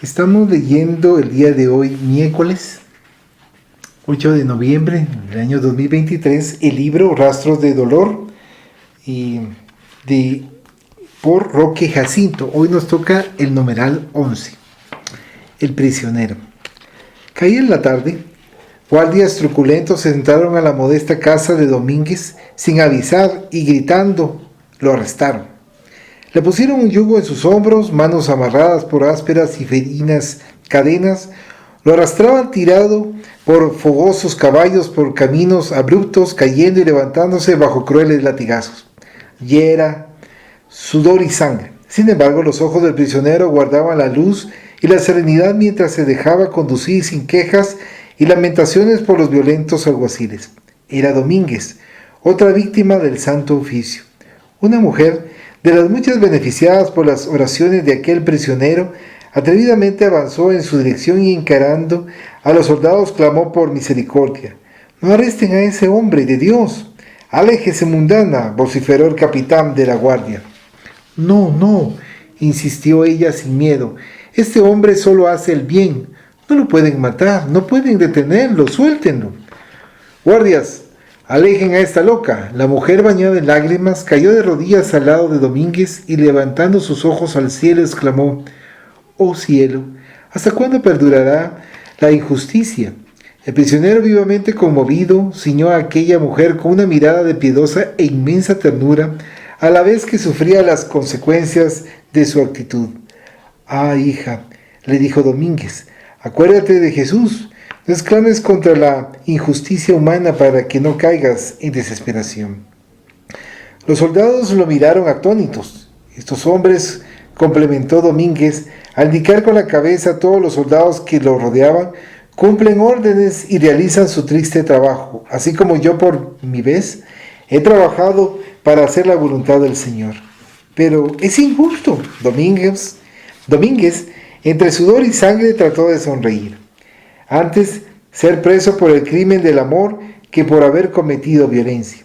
Estamos leyendo el día de hoy, miércoles 8 de noviembre del año 2023, el libro Rastros de Dolor por Roque Jacinto. Hoy nos toca el numeral 11, el prisionero. Caía en la tarde, guardias truculentos entraron a la modesta casa de Domínguez sin avisar y gritando lo arrestaron. Le pusieron un yugo en sus hombros, manos amarradas por ásperas y ferinas cadenas, lo arrastraban tirado por fogosos caballos por caminos abruptos, cayendo y levantándose bajo crueles latigazos. Hiera, sudor y sangre. Sin embargo, los ojos del prisionero guardaban la luz y la serenidad mientras se dejaba conducir sin quejas y lamentaciones por los violentos alguaciles. Era Domínguez, otra víctima del santo oficio. Una mujer, de las muchas beneficiadas por las oraciones de aquel prisionero, atrevidamente avanzó en su dirección y encarando a los soldados clamó por misericordia. «No arresten a ese hombre de Dios. Aléjese, mundana», vociferó el capitán de la guardia. No, insistió ella sin miedo. «Este hombre solo hace el bien. No lo pueden matar, no pueden detenerlo, suéltenlo». «Guardias, alejen a esta loca». La mujer, bañada en lágrimas, cayó de rodillas al lado de Domínguez y levantando sus ojos al cielo exclamó: «Oh cielo, ¿hasta cuándo perdurará la injusticia?». El prisionero, vivamente conmovido, ciñó a aquella mujer con una mirada de piadosa e inmensa ternura, a la vez que sufría las consecuencias de su actitud. «Ah, hija», le dijo Domínguez, «acuérdate de Jesús. No exclames contra la injusticia humana para que no caigas en desesperación». Los soldados lo miraron atónitos. «Estos hombres», complementó Domínguez, al indicar con la cabeza a todos los soldados que lo rodeaban, «cumplen órdenes y realizan su triste trabajo, así como yo por mi vez he trabajado para hacer la voluntad del Señor». «Pero es injusto». Domínguez, entre sudor y sangre, trató de sonreír. «Antes ser preso por el crimen del amor que por haber cometido violencia».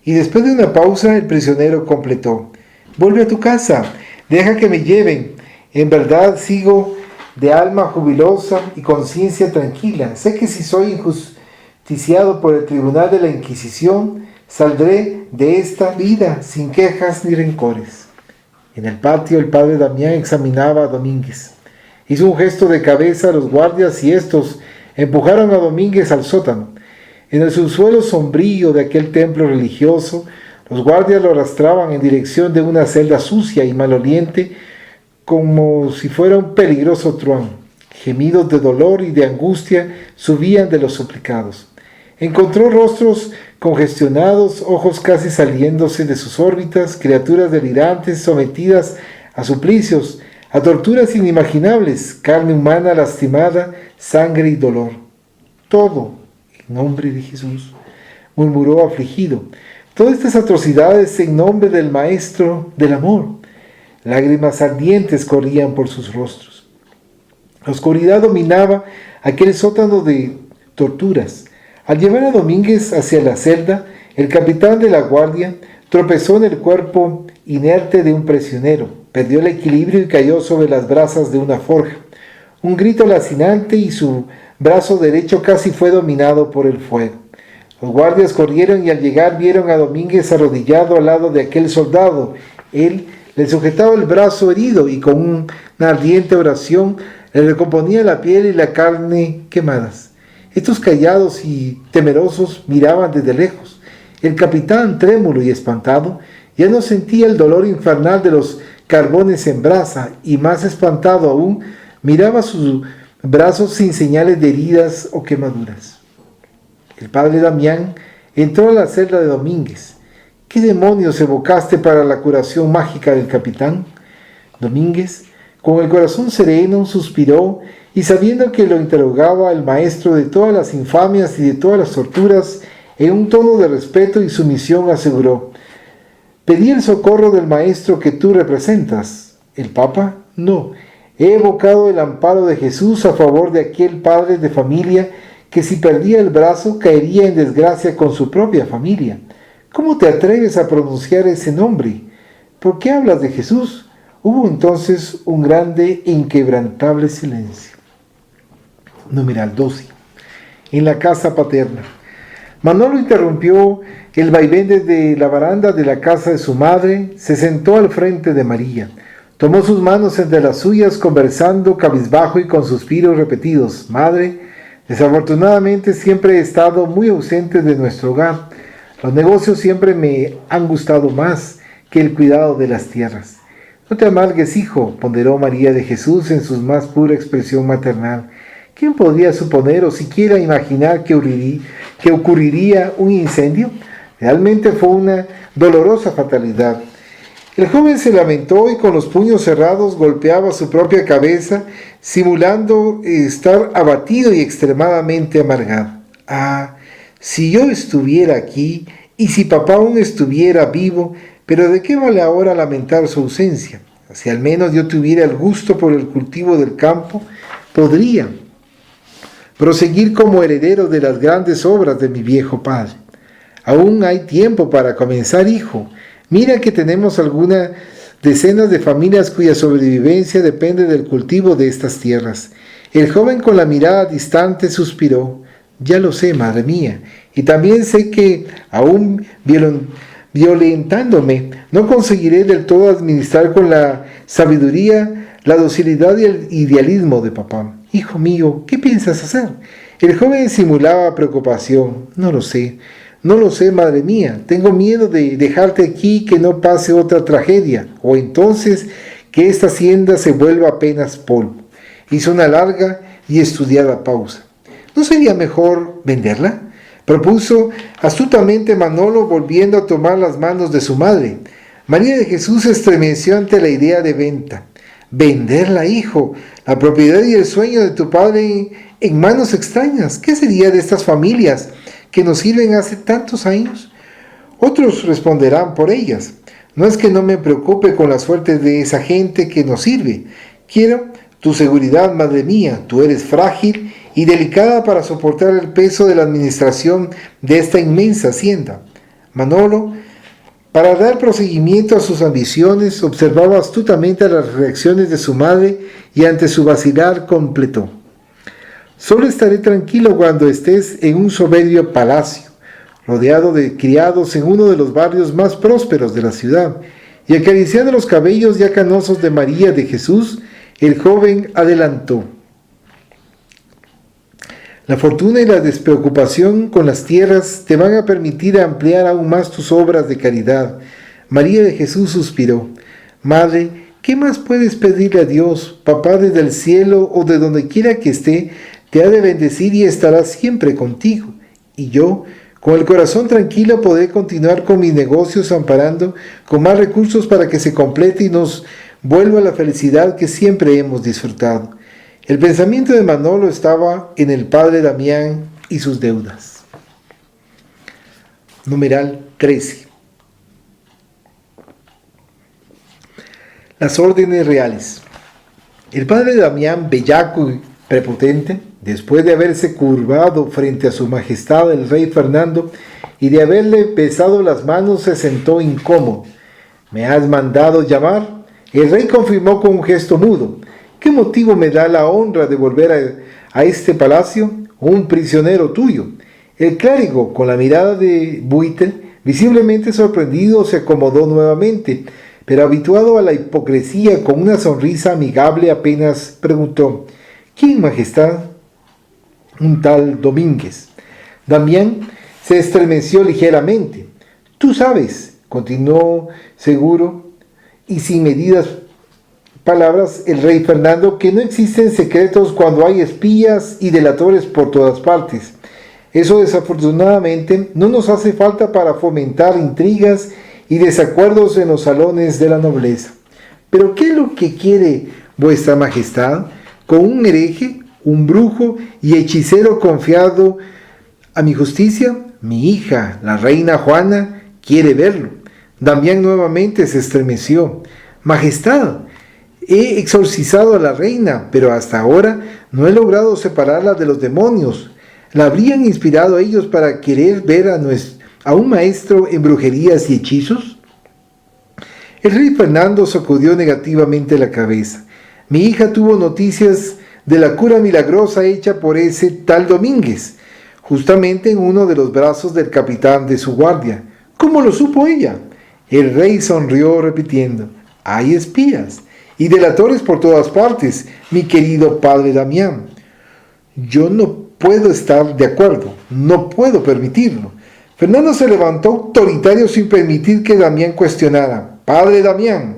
Y después de una pausa, el prisionero completó: «Vuelve a tu casa, deja que me lleven. En verdad sigo de alma jubilosa y conciencia tranquila. Sé que si soy injusticiado por el tribunal de la Inquisición, saldré de esta vida sin quejas ni rencores». En el patio, el padre Damián examinaba a Domínguez. Hizo un gesto de cabeza a los guardias y estos empujaron a Domínguez al sótano. En el subsuelo sombrío de aquel templo religioso, los guardias lo arrastraban en dirección de una celda sucia y maloliente, como si fuera un peligroso truán. Gemidos de dolor y de angustia subían de los suplicados. Encontró rostros congestionados, ojos casi saliéndose de sus órbitas, criaturas delirantes sometidas a suplicios, a torturas inimaginables, carne humana lastimada, sangre y dolor. «Todo en nombre de Jesús», murmuró afligido. «Todas estas atrocidades en nombre del Maestro del Amor». Lágrimas ardientes corrían por sus rostros. La oscuridad dominaba aquel sótano de torturas. Al llevar a Domínguez hacia la celda, el capitán de la guardia tropezó en el cuerpo inerte de un prisionero, perdió el equilibrio y cayó sobre las brasas de una forja. Un grito lacinante y su brazo derecho casi fue dominado por el fuego. Los guardias corrieron y al llegar vieron a Domínguez arrodillado al lado de aquel soldado. Él le sujetaba el brazo herido y con una ardiente oración le recomponía la piel y la carne quemadas. Estos callados y temerosos miraban desde lejos. El capitán, trémulo y espantado, ya no sentía el dolor infernal de los carbones en brasa y, más espantado aún, miraba sus brazos sin señales de heridas o quemaduras. El padre Damián entró a la celda de Domínguez. «¿Qué demonios evocaste para la curación mágica del capitán?». Domínguez, con el corazón sereno, suspiró y, sabiendo que lo interrogaba el maestro de todas las infamias y de todas las torturas, en un tono de respeto y sumisión aseguró: «Pedí el socorro del maestro que tú representas». «¿El Papa?». «No, he evocado el amparo de Jesús a favor de aquel padre de familia que, si perdía el brazo, caería en desgracia con su propia familia». «¿Cómo te atreves a pronunciar ese nombre? ¿Por qué hablas de Jesús? Hubo entonces un grande e inquebrantable silencio. Numeral 12. En la casa paterna. Manolo interrumpió el vaivén desde la baranda de la casa de su madre, se sentó al frente de María, tomó sus manos entre las suyas, conversando cabizbajo y con suspiros repetidos. Madre, desafortunadamente siempre he estado muy ausente de nuestro hogar. Los negocios siempre me han gustado más que el cuidado de las tierras. No te amargues, hijo, ponderó María de Jesús en su más pura expresión maternal. ¿Quién podría suponer o siquiera imaginar que ocurriría un incendio? Realmente fue una dolorosa fatalidad. El joven se lamentó y con los puños cerrados golpeaba su propia cabeza, simulando estar abatido y extremadamente amargado. Ah, si yo estuviera aquí y si papá aún estuviera vivo, pero ¿de qué vale ahora lamentar su ausencia? Si al menos yo tuviera el gusto por el cultivo del campo, podría proseguir como heredero de las grandes obras de mi viejo padre. Aún hay tiempo para comenzar, hijo. Mira que tenemos algunas decenas de familias cuya sobrevivencia depende del cultivo de estas tierras. El joven con la mirada distante suspiró. Ya lo sé, madre mía, y también sé que aún violentándome, no conseguiré del todo administrar con la sabiduría, la docilidad y el idealismo de papá. Hijo mío, ¿qué piensas hacer? El joven simulaba preocupación. No lo sé, madre mía. Tengo miedo de dejarte aquí y que no pase otra tragedia, o entonces que esta hacienda se vuelva apenas polvo. Hizo una larga y estudiada pausa. ¿No sería mejor venderla?, propuso astutamente Manolo, volviendo a tomar las manos de su madre. María de Jesús se estremeció ante la idea de venta. ¿Venderla, hijo? La propiedad y el sueño de tu padre en manos extrañas. ¿Qué sería de estas familias que nos sirven hace tantos años? Otros responderán por ellas. No es que no me preocupe con la suerte de esa gente que nos sirve. Quiero tu seguridad, madre mía. Tú eres frágil y delicada para soportar el peso de la administración de esta inmensa hacienda. Manolo, para dar proseguimiento a sus ambiciones, observaba astutamente las reacciones de su madre y ante su vacilar completó. Solo estaré tranquilo cuando estés en un soberbio palacio, rodeado de criados en uno de los barrios más prósperos de la ciudad, y acariciando los cabellos ya canosos de María de Jesús, el joven adelantó. La fortuna y la despreocupación con las tierras te van a permitir ampliar aún más tus obras de caridad. María de Jesús suspiró. Madre, ¿qué más puedes pedirle a Dios? Papá desde el cielo o de donde quiera que esté, te ha de bendecir y estará siempre contigo. Y yo, con el corazón tranquilo, podré continuar con mis negocios amparando con más recursos para que se complete y nos vuelva la felicidad que siempre hemos disfrutado. El pensamiento de Manolo estaba en el padre Damián y sus deudas. Numeral 13. Las órdenes reales. El padre Damián, bellaco y prepotente, después de haberse curvado frente a su majestad el rey Fernando y de haberle besado las manos, se sentó incómodo. ¿Me has mandado llamar? El rey confirmó con un gesto mudo. ¿Qué motivo me da la honra de volver a este palacio? Un prisionero tuyo. El clérigo, con la mirada de buitre, visiblemente sorprendido, se acomodó nuevamente, pero habituado a la hipocresía, con una sonrisa amigable, apenas preguntó: ¿Quién, majestad? Un tal Domínguez. Damián se estremeció ligeramente. Tú sabes, continuó seguro y sin medidas palabras el rey Fernando, que no existen secretos cuando hay espías y delatores por todas partes. Eso desafortunadamente no nos hace falta para fomentar intrigas y desacuerdos en los salones de la nobleza. ¿Pero qué es lo que quiere vuestra majestad? ¿Con un hereje, un brujo y hechicero confiado a mi justicia? Mi hija, la reina Juana, quiere verlo. Damián nuevamente se estremeció. Majestad, he exorcizado a la reina, pero hasta ahora no he logrado separarla de los demonios. ¿La habrían inspirado ellos para querer ver a un maestro en brujerías y hechizos? El rey Fernando sacudió negativamente la cabeza. Mi hija tuvo noticias de la cura milagrosa hecha por ese tal Domínguez, justamente en uno de los brazos del capitán de su guardia. ¿Cómo lo supo ella? El rey sonrió repitiendo: hay espías y delatores por todas partes, mi querido padre Damián. Yo no puedo estar de acuerdo, no puedo permitirlo. Fernando se levantó autoritario sin permitir que Damián cuestionara. Padre Damián,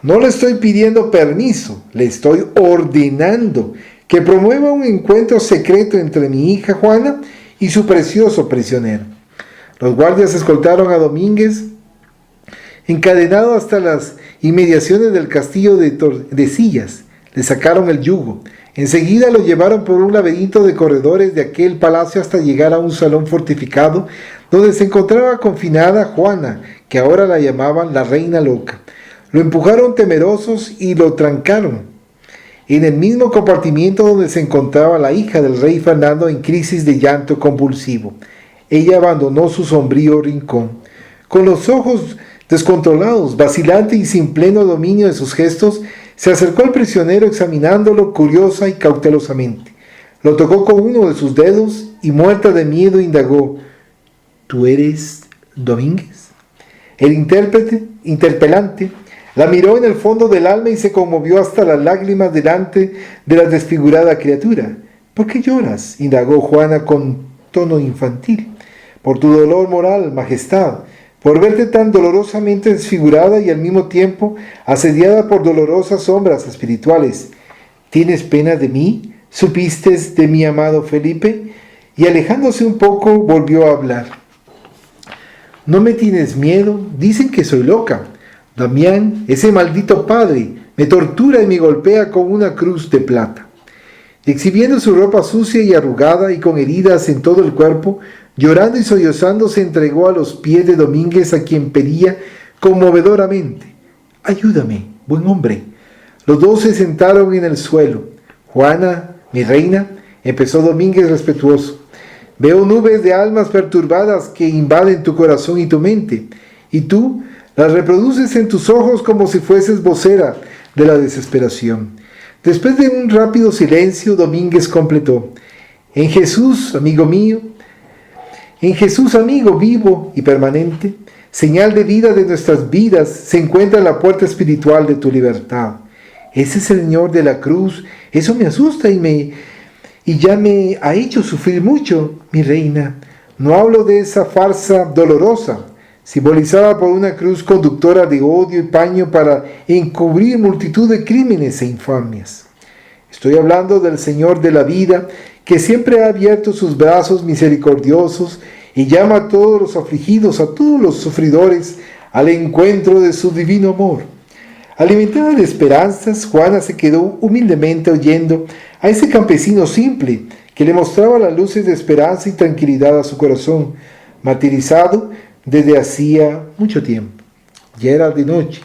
no le estoy pidiendo permiso, le estoy ordenando que promueva un encuentro secreto entre mi hija Juana y su precioso prisionero. Los guardias escoltaron a Domínguez encadenado hasta las inmediaciones del castillo de Tordesillas. Le sacaron el yugo. Enseguida lo llevaron por un laberinto de corredores de aquel palacio hasta llegar a un salón fortificado donde se encontraba confinada Juana, que ahora la llamaban la Reina Loca. Lo empujaron temerosos y lo trancaron en el mismo compartimiento donde se encontraba la hija del rey Fernando en crisis de llanto convulsivo. Ella abandonó su sombrío rincón. Con los ojos descontrolados, vacilante y sin pleno dominio de sus gestos, se acercó al prisionero examinándolo curiosa y cautelosamente. Lo tocó con uno de sus dedos y, muerta de miedo, indagó: ¿Tú eres Domínguez? El interpelante, la miró en el fondo del alma y se conmovió hasta las lágrimas delante de la desfigurada criatura. ¿Por qué lloras?, indagó Juana con tono infantil. Por tu dolor moral, majestad, por verte tan dolorosamente desfigurada y al mismo tiempo asediada por dolorosas sombras espirituales. ¿Tienes pena de mí? ¿Supiste de mi amado Felipe? Y alejándose un poco volvió a hablar. ¿No me tienes miedo? Dicen que soy loca. Damián, ese maldito padre, me tortura y me golpea con una cruz de plata. Exhibiendo su ropa sucia y arrugada y con heridas en todo el cuerpo, llorando y sollozando, se entregó a los pies de Domínguez, a quien pedía conmovedoramente: ayúdame, buen hombre. Los dos se sentaron en el suelo. Juana, mi reina, empezó Domínguez respetuoso, veo nubes de almas perturbadas que invaden tu corazón y tu mente, y tú las reproduces en tus ojos como si fueses vocera de la desesperación. Después de un rápido silencio, Domínguez completó: en Jesús, amigo mío, en Jesús, amigo vivo y permanente, señal de vida de nuestras vidas, se encuentra la puerta espiritual de tu libertad. Ese Señor de la cruz, eso me asusta y ya me ha hecho sufrir mucho, mi reina. No hablo de esa farsa dolorosa, simbolizada por una cruz conductora de odio y paño para encubrir multitud de crímenes e infamias. Estoy hablando del Señor de la vida, que siempre ha abierto sus brazos misericordiosos y llama a todos los afligidos, a todos los sufridores, al encuentro de su divino amor. Alimentada de esperanzas, Juana se quedó humildemente oyendo a ese campesino simple que le mostraba las luces de esperanza y tranquilidad a su corazón, martirizado desde hacía mucho tiempo. Ya era de noche.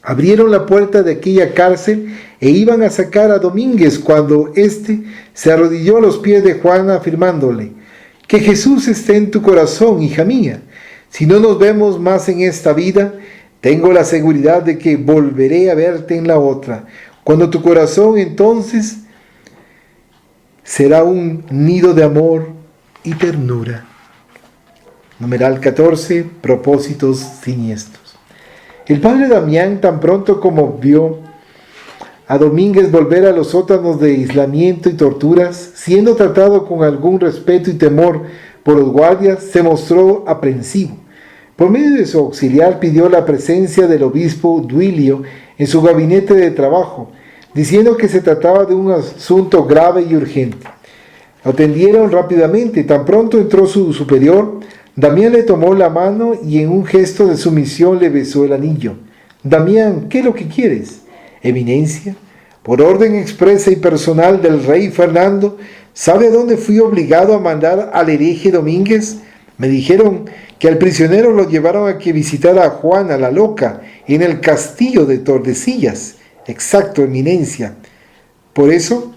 Abrieron la puerta de aquella cárcel e iban a sacar a Domínguez cuando éste se arrodilló a los pies de Juana afirmándole: que Jesús esté en tu corazón, hija mía. Si no nos vemos más en esta vida, tengo la seguridad de que volveré a verte en la otra, cuando tu corazón entonces será un nido de amor y ternura. Numeral 14. Propósitos siniestros. El padre Damián, tan pronto como vio a Domínguez volver a los sótanos de aislamiento y torturas, siendo tratado con algún respeto y temor por los guardias, se mostró aprensivo. Por medio de su auxiliar pidió la presencia del obispo Duilio en su gabinete de trabajo, diciendo que se trataba de un asunto grave y urgente. Lo atendieron rápidamente. Tan pronto entró su superior, Damián le tomó la mano y en un gesto de sumisión le besó el anillo. Damián, ¿qué es lo que quieres? Eminencia, por orden expresa y personal del rey Fernando, ¿sabe a dónde fui obligado a mandar al hereje Domínguez? Me dijeron que al prisionero lo llevaron a que visitara a Juana la Loca en el castillo de Tordesillas. Exacto, eminencia. Por eso,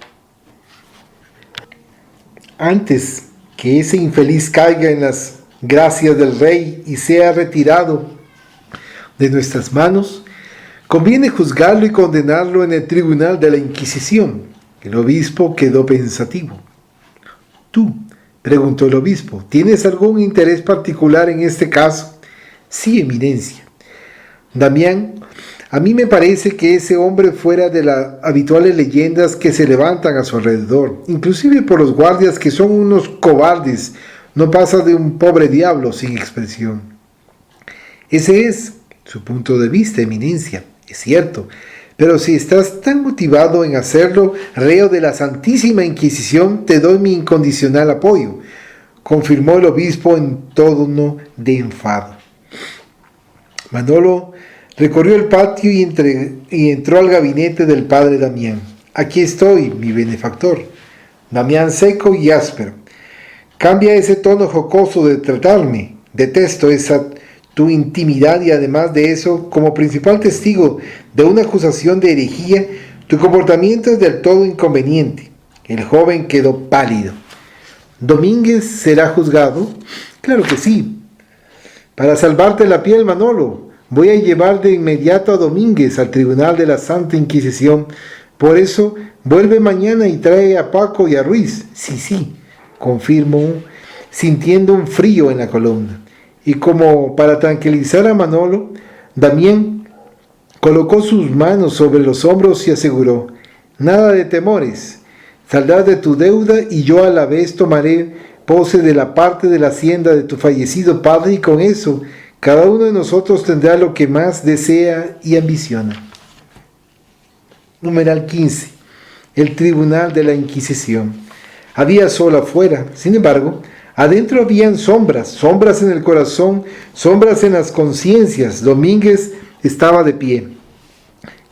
antes que ese infeliz caiga en las gracias del rey y sea retirado de nuestras manos, conviene juzgarlo y condenarlo en el tribunal de la Inquisición. El obispo quedó pensativo. «¿Tú?», preguntó el obispo, «¿tienes algún interés particular en este caso?». «Sí, eminencia». «Damián, a mí me parece que ese hombre, fuera de las habituales leyendas que se levantan a su alrededor, inclusive por los guardias que son unos cobardes, no pasa de un pobre diablo sin expresión». «Ese es su punto de vista, eminencia, es cierto, pero si estás tan motivado en hacerlo reo de la Santísima Inquisición, te doy mi incondicional apoyo», confirmó el obispo en tono de enfado. Manolo recorrió el patio y entró al gabinete del padre Damián. «Aquí estoy, mi benefactor». Damián, seco y áspero: «Cambia ese tono jocoso de tratarme. Detesto esa tu intimidad y además de eso, como principal testigo de una acusación de herejía, tu comportamiento es del todo inconveniente». El joven quedó pálido. «¿Domínguez será juzgado?». «Claro que sí». «Para salvarte la piel, Manolo, voy a llevar de inmediato a Domínguez al tribunal de la Santa Inquisición. Por eso, vuelve mañana y trae a Paco y a Ruiz». Sí, confirmó, sintiendo un frío en la columna. Y como para tranquilizar a Manolo, Damián colocó sus manos sobre los hombros y aseguró: «Nada de temores, saldrás de tu deuda y yo a la vez tomaré pose de la parte de la hacienda de tu fallecido padre, y con eso cada uno de nosotros tendrá lo que más desea y ambiciona». Numeral 15. El tribunal de la Inquisición. Había sol afuera, sin embargo, adentro habían sombras en el corazón, sombras en las conciencias. Domínguez estaba de pie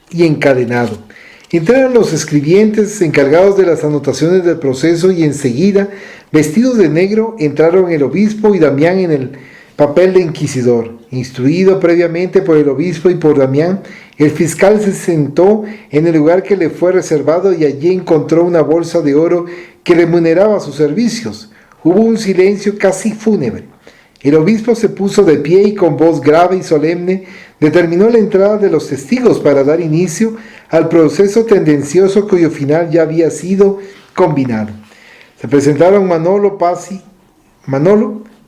y encadenado. Entraron los escribientes encargados de las anotaciones del proceso y enseguida, vestidos de negro, entraron el obispo y Damián en el papel de inquisidor. Instruido previamente por el obispo y por Damián, el fiscal se sentó en el lugar que le fue reservado y allí encontró una bolsa de oro que remuneraba sus servicios. Hubo un silencio casi fúnebre. El obispo se puso de pie y con voz grave y solemne determinó la entrada de los testigos para dar inicio al proceso tendencioso cuyo final ya había sido combinado. Se presentaron Manolo,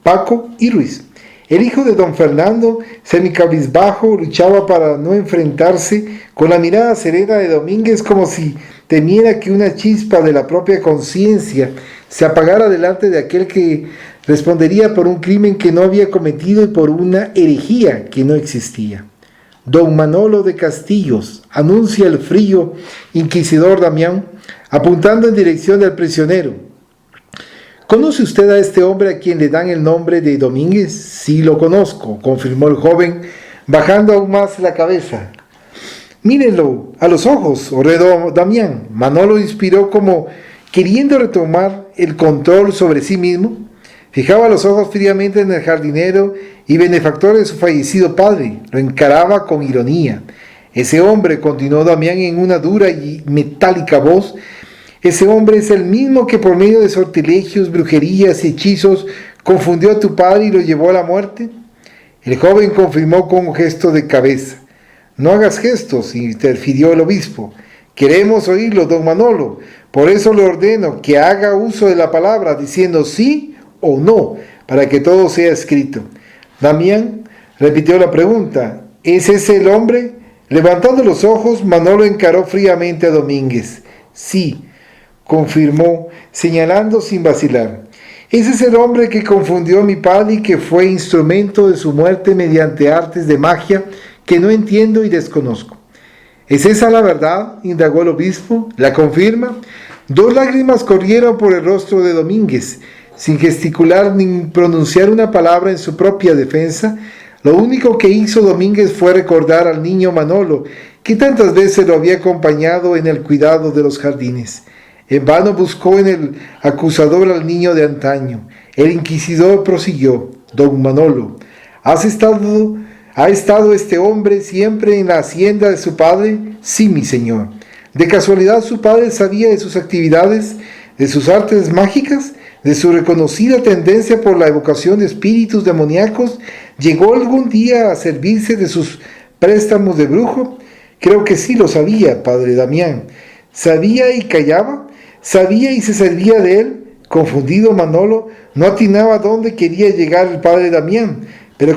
Paco y Ruiz. El hijo de don Fernando, semicabizbajo, luchaba para no enfrentarse con la mirada serena de Domínguez, como si temiera que una chispa de la propia conciencia se apagara delante de aquel que respondería por un crimen que no había cometido y por una herejía que no existía. «Don Manolo de Castillos», anuncia el frío inquisidor Damián, apuntando en dirección del prisionero. «¿Conoce usted a este hombre a quien le dan el nombre de Domínguez?». «Sí, lo conozco», confirmó el joven, bajando aún más la cabeza. «Mírenlo a los ojos», ordenó Damián. Manolo inspiró como queriendo retomar el control sobre sí mismo. Fijaba los ojos fríamente en el jardinero y benefactor de su fallecido padre. Lo encaraba con ironía. «Ese hombre», continuó Damián en una dura y metálica voz, «ese hombre es el mismo que por medio de sortilegios, brujerías y hechizos confundió a tu padre y lo llevó a la muerte». El joven confirmó con un gesto de cabeza. «No hagas gestos», interfirió el obispo. «Queremos oírlo, don Manolo. Por eso le ordeno que haga uso de la palabra, diciendo sí o no, para que todo sea escrito». Damián repitió la pregunta. «¿Es ese el hombre?». Levantando los ojos, Manolo encaró fríamente a Domínguez. «Sí», confirmó, señalando sin vacilar. «Ese es el hombre que confundió a mi padre y que fue instrumento de su muerte mediante artes de magia que no entiendo y desconozco». «¿Es esa la verdad?», indagó el obispo. «¿La confirma?». Dos lágrimas corrieron por el rostro de Domínguez. Sin gesticular ni pronunciar una palabra en su propia defensa, lo único que hizo Domínguez fue recordar al niño Manolo, que tantas veces lo había acompañado en el cuidado de los jardines. En vano buscó en el acusador al niño de antaño. El inquisidor prosiguió: «Don Manolo, ¿ha estado este hombre siempre en la hacienda de su padre?». «Sí, mi señor». «¿De casualidad su padre sabía de sus actividades, de sus artes mágicas, de su reconocida tendencia por la evocación de espíritus demoníacos? ¿Llegó algún día a servirse de sus préstamos de brujo? Creo que sí lo sabía, padre Damián. ¿Sabía y callaba? ¿Sabía y se servía de él? Confundido, Manolo no atinaba a dónde quería llegar el padre Damián, pero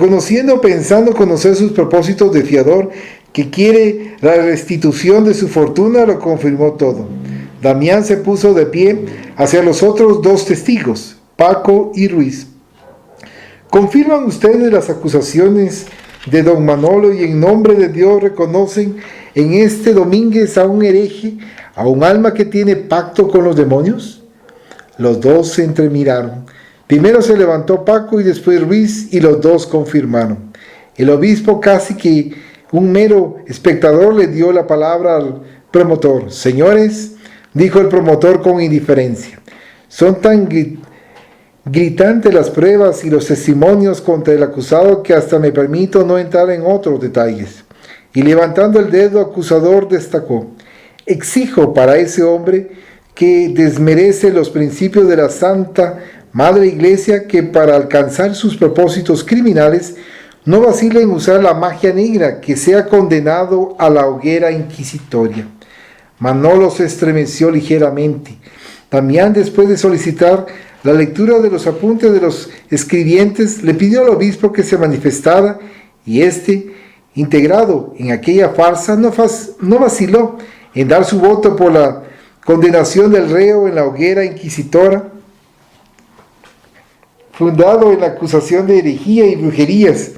pensando conocer sus propósitos de fiador, que quiere la restitución de su fortuna, lo confirmó todo. Damián se puso de pie hacia los otros dos testigos, Paco y Ruiz. ¿Confirman ustedes las acusaciones de don Manolo y en nombre de Dios reconocen en este Domínguez a un hereje, a un alma que tiene pacto con los demonios? Los dos se entremiraron. Primero se levantó Paco y después Ruiz, y los dos confirmaron. El obispo, casi que un mero espectador, le dio la palabra al promotor. Señores, dijo el promotor con indiferencia, son tan gritantes las pruebas y los testimonios contra el acusado que hasta me permito no entrar en otros detalles. Y levantando el dedo acusador destacó, exijo para ese hombre que desmerece los principios de la Santa Madre Iglesia, que para alcanzar sus propósitos criminales no vacile en usar la magia negra, que sea condenado a la hoguera inquisitoria. Manolo se estremeció ligeramente. Damián, después de solicitar la lectura de los apuntes de los escribientes, le pidió al obispo que se manifestara, y éste, integrado en aquella farsa, no vaciló en dar su voto por la condenación del reo en la hoguera inquisitora, fundado en la acusación de herejía y brujerías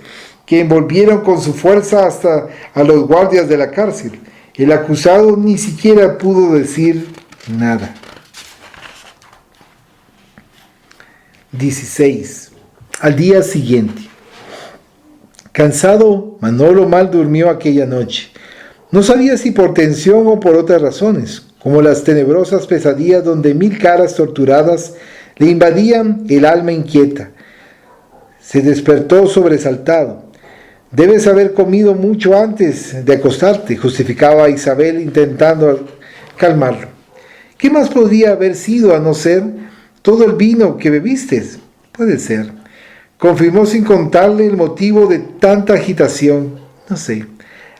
que envolvieron con su fuerza hasta a los guardias de la cárcel. El acusado ni siquiera pudo decir nada. 16. Al día siguiente. Cansado, Manolo mal durmió aquella noche. No sabía si por tensión o por otras razones, como las tenebrosas pesadillas donde 1000 caras torturadas le invadían el alma inquieta. Se despertó sobresaltado. Debes haber comido mucho antes de acostarte, justificaba Isabel intentando calmarlo. ¿Qué más podría haber sido a no ser todo el vino que bebiste? Puede ser. Confirmó sin contarle el motivo de tanta agitación. No sé.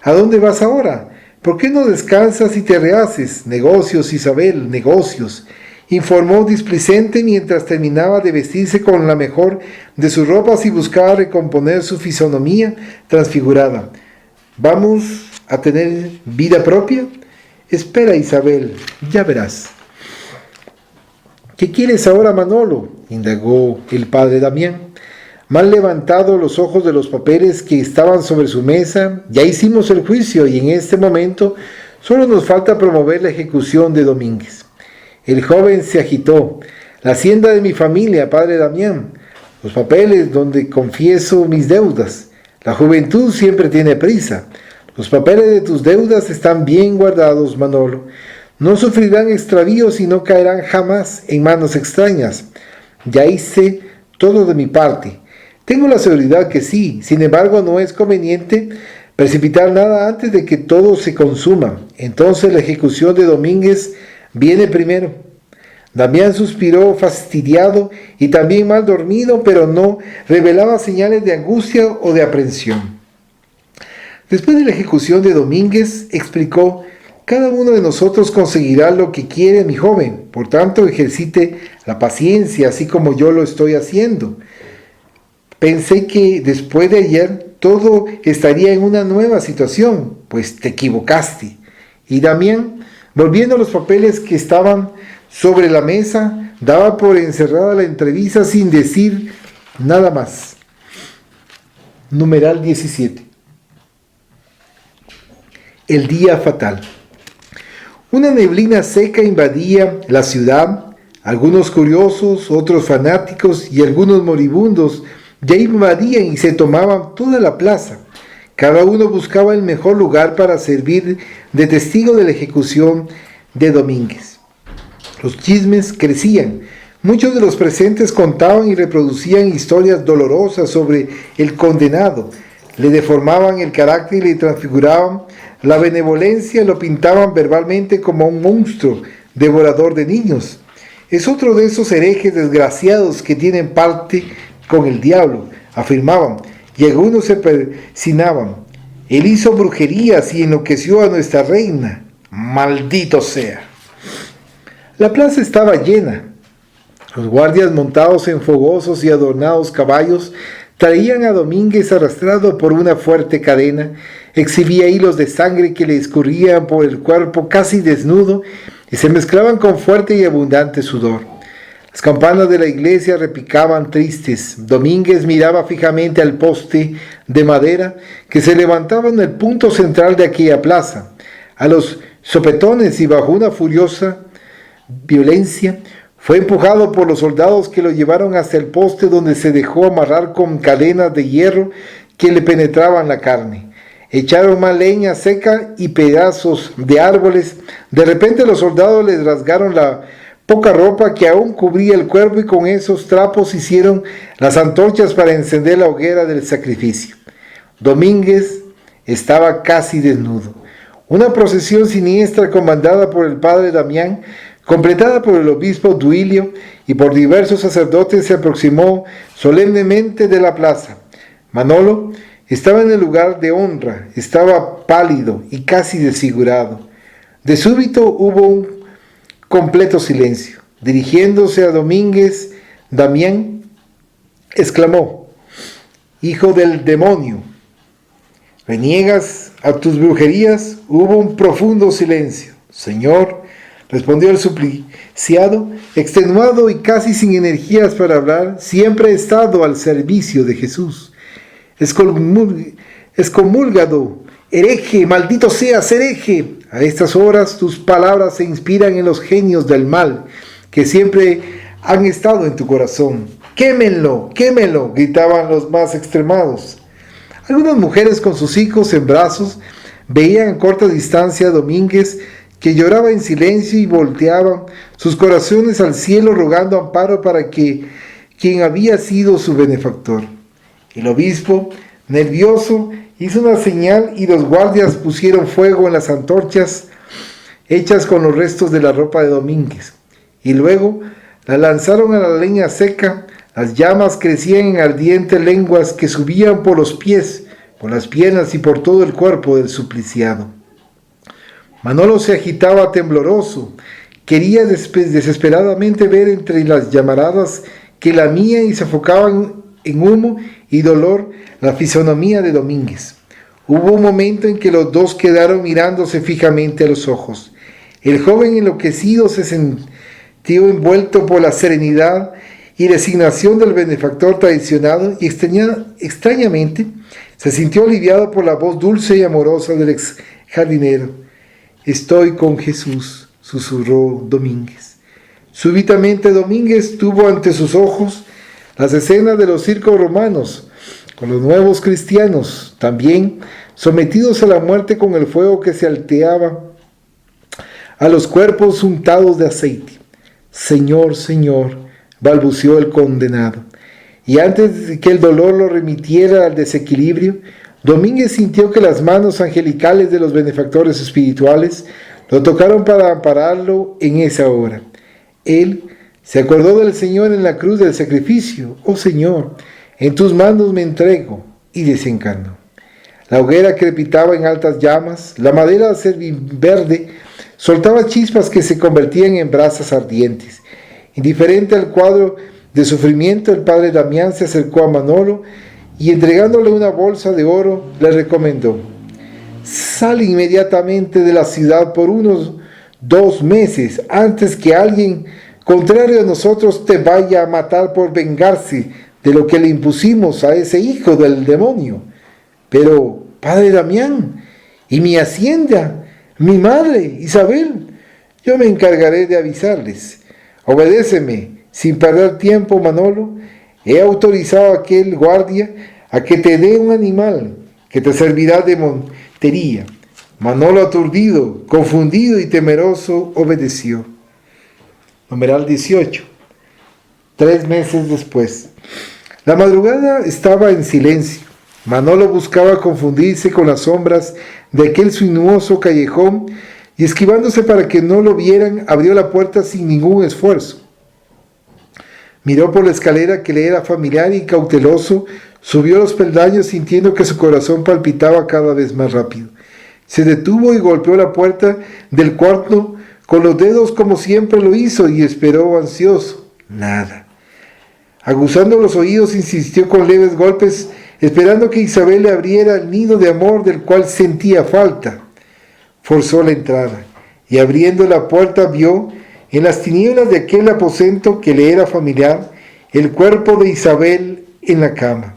¿A dónde vas ahora? ¿Por qué no descansas y te rehaces? Negocios, Isabel, negocios, informó displicente mientras terminaba de vestirse con la mejor de sus ropas y buscaba recomponer su fisonomía transfigurada. ¿Vamos a tener vida propia? Espera, Isabel, ya verás. ¿Qué quieres ahora, Manolo?, indagó el padre Damián. Mal levantado los ojos de los papeles que estaban sobre su mesa, ya hicimos el juicio y en este momento solo nos falta promover la ejecución de Domínguez. El joven se agitó. La hacienda de mi familia, padre Damián. Los papeles donde confieso mis deudas. La juventud siempre tiene prisa. Los papeles de tus deudas están bien guardados, Manolo. No sufrirán extravíos y no caerán jamás en manos extrañas. Ya hice todo de mi parte. Tengo la seguridad que sí. Sin embargo, no es conveniente precipitar nada antes de que todo se consuma. Entonces la ejecución de Domínguez viene primero. Damián suspiró fastidiado y también mal dormido, pero no revelaba señales de angustia o de aprensión. Después de la ejecución de Domínguez, explicó, cada uno de nosotros conseguirá lo que quiere, mi joven. Por tanto, ejercite la paciencia, así como yo lo estoy haciendo. Pensé que después de ayer todo estaría en una nueva situación, pues te equivocaste. Y Damián, volviendo a los papeles que estaban sobre la mesa, daba por encerrada la entrevista sin decir nada más. Numeral 17. El día fatal. Una neblina seca invadía la ciudad. Algunos curiosos, otros fanáticos y algunos moribundos ya invadían y se tomaban toda la plaza. Cada uno buscaba el mejor lugar para servir de testigo de la ejecución de Domínguez. Los chismes crecían. Muchos de los presentes contaban y reproducían historias dolorosas sobre el condenado. Le deformaban el carácter y le transfiguraban la benevolencia, lo pintaban verbalmente como un monstruo devorador de niños. Es otro de esos herejes desgraciados que tienen parte con el diablo, afirmaban, y algunos se persinaban. Él hizo brujerías y enloqueció a nuestra reina. Maldito sea. La plaza estaba llena. Los guardias montados en fogosos y adornados caballos traían a Domínguez arrastrado por una fuerte cadena. Exhibía hilos de sangre que le escurrían por el cuerpo casi desnudo y se mezclaban con fuerte y abundante sudor. Las campanas de la iglesia repicaban tristes. Domínguez miraba fijamente al poste de madera que se levantaba en el punto central de aquella plaza. A los sopetones y bajo una furiosa violencia fue empujado por los soldados que lo llevaron hasta el poste, donde se dejó amarrar con cadenas de hierro que le penetraban la carne. Echaron más leña seca y pedazos de árboles. De repente los soldados les rasgaron la poca ropa que aún cubría el cuerpo y con esos trapos hicieron las antorchas para encender la hoguera del sacrificio. Domínguez estaba casi desnudo. Una procesión siniestra comandada por el padre Damián, completada por el obispo Duilio y por diversos sacerdotes, se aproximó solemnemente de la plaza. Manolo estaba en el lugar de honra, estaba pálido y casi desfigurado. De súbito hubo un completo silencio. Dirigiéndose a Domínguez, Damián exclamó: «Hijo del demonio, ¿reniegas a tus brujerías?». Hubo un profundo silencio. «Señor», respondió el supliciado, extenuado y casi sin energías para hablar, «siempre he estado al servicio de Jesús». «Excomulgado, hereje, maldito seas, hereje. A estas horas tus palabras se inspiran en los genios del mal que siempre han estado en tu corazón. ¡Quémenlo, quémenlo!», gritaban los más extremados. Algunas mujeres con sus hijos en brazos veían a corta distancia a Domínguez, que lloraba en silencio, y volteaban sus corazones al cielo rogando amparo para que quien había sido su benefactor. El obispo, nervioso, hizo una señal y los guardias pusieron fuego en las antorchas hechas con los restos de la ropa de Domínguez, y luego la lanzaron a la leña seca. Las llamas crecían en ardientes lenguas que subían por los pies, por las piernas y por todo el cuerpo del supliciado. Manolo se agitaba tembloroso. Quería desesperadamente ver entre las llamaradas que lamían y sofocaban en humo y dolor la fisonomía de Domínguez. Hubo un momento en que los dos quedaron mirándose fijamente a los ojos. El joven enloquecido se sintió envuelto por la serenidad y resignación del benefactor traicionado, y extrañamente se sintió aliviado por la voz dulce y amorosa del ex jardinero. «Estoy con Jesús», susurró Domínguez. Súbitamente Domínguez tuvo ante sus ojos las escenas de los circos romanos, con los nuevos cristianos, también sometidos a la muerte con el fuego que se alteaba a los cuerpos untados de aceite. «Señor, Señor», balbuceó el condenado. Y antes de que el dolor lo remitiera al desequilibrio, Domínguez sintió que las manos angelicales de los benefactores espirituales lo tocaron para ampararlo en esa hora. Él se acordó del Señor en la cruz del sacrificio. «Oh Señor, en tus manos me entrego», y desencarnó. La hoguera crepitaba en altas llamas, la madera verde soltaba chispas que se convertían en brasas ardientes. Indiferente al cuadro de sufrimiento, el padre Damián se acercó a Manolo y, entregándole una bolsa de oro, le recomendó: «Sal inmediatamente de la ciudad por unos 2 meses, antes que alguien contrario a nosotros te vaya a matar por vengarse de lo que le impusimos a ese hijo del demonio». «Pero, padre Damián, ¿y mi hacienda? ¿Mi madre, Isabel?». «Yo me encargaré de avisarles. Obedéceme sin perder tiempo, Manolo. He autorizado a aquel guardia a que te dé un animal que te servirá de montería». Manolo, aturdido, confundido y temeroso, obedeció. Numeral 18. 3 meses después. La madrugada estaba en silencio. Manolo buscaba confundirse con las sombras de aquel sinuoso callejón, y esquivándose para que no lo vieran, abrió la puerta sin ningún esfuerzo. Miró por la escalera que le era familiar y cauteloso Subió los peldaños sintiendo que su corazón palpitaba cada vez más rápido. Se detuvo y golpeó la puerta del cuarto con los dedos como siempre lo hizo y esperó ansioso. Nada. Aguzando los oídos, insistió con leves golpes, esperando que Isabel le abriera el nido de amor del cual sentía falta. Forzó la entrada y abriendo la puerta vio, en las tinieblas de aquel aposento que le era familiar, el cuerpo de Isabel en la cama.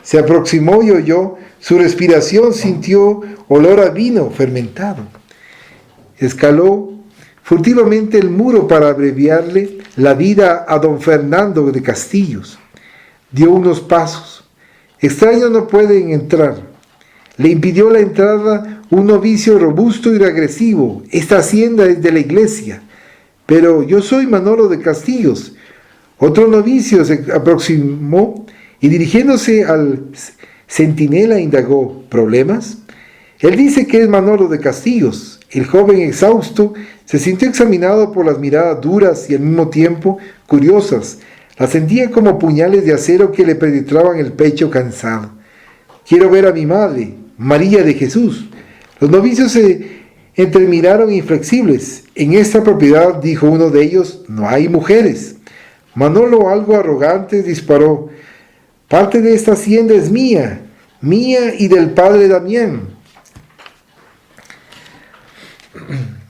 Se aproximó y oyó su respiración, sintió olor a vino fermentado. Escaló furtivamente el muro para abreviarle la vida a don Fernando de Castillos. Dio unos pasos. Extraños no pueden entrar. Le impidió la entrada un novicio robusto y agresivo. Esta hacienda es de la iglesia. Pero yo soy Manolo de Castillos. Otro novicio se aproximó y dirigiéndose al centinela indagó: ¿problemas? Él dice que es Manolo de Castillos. El joven exhausto se sintió examinado por las miradas duras y al mismo tiempo curiosas. Las sentía como puñales de acero que le penetraban el pecho cansado. Quiero ver a mi madre, María de Jesús. Los novicios se entremiraron inflexibles. En esta propiedad, dijo uno de ellos, no hay mujeres. Manolo, algo arrogante, disparó: parte de esta hacienda es mía y del padre Damián.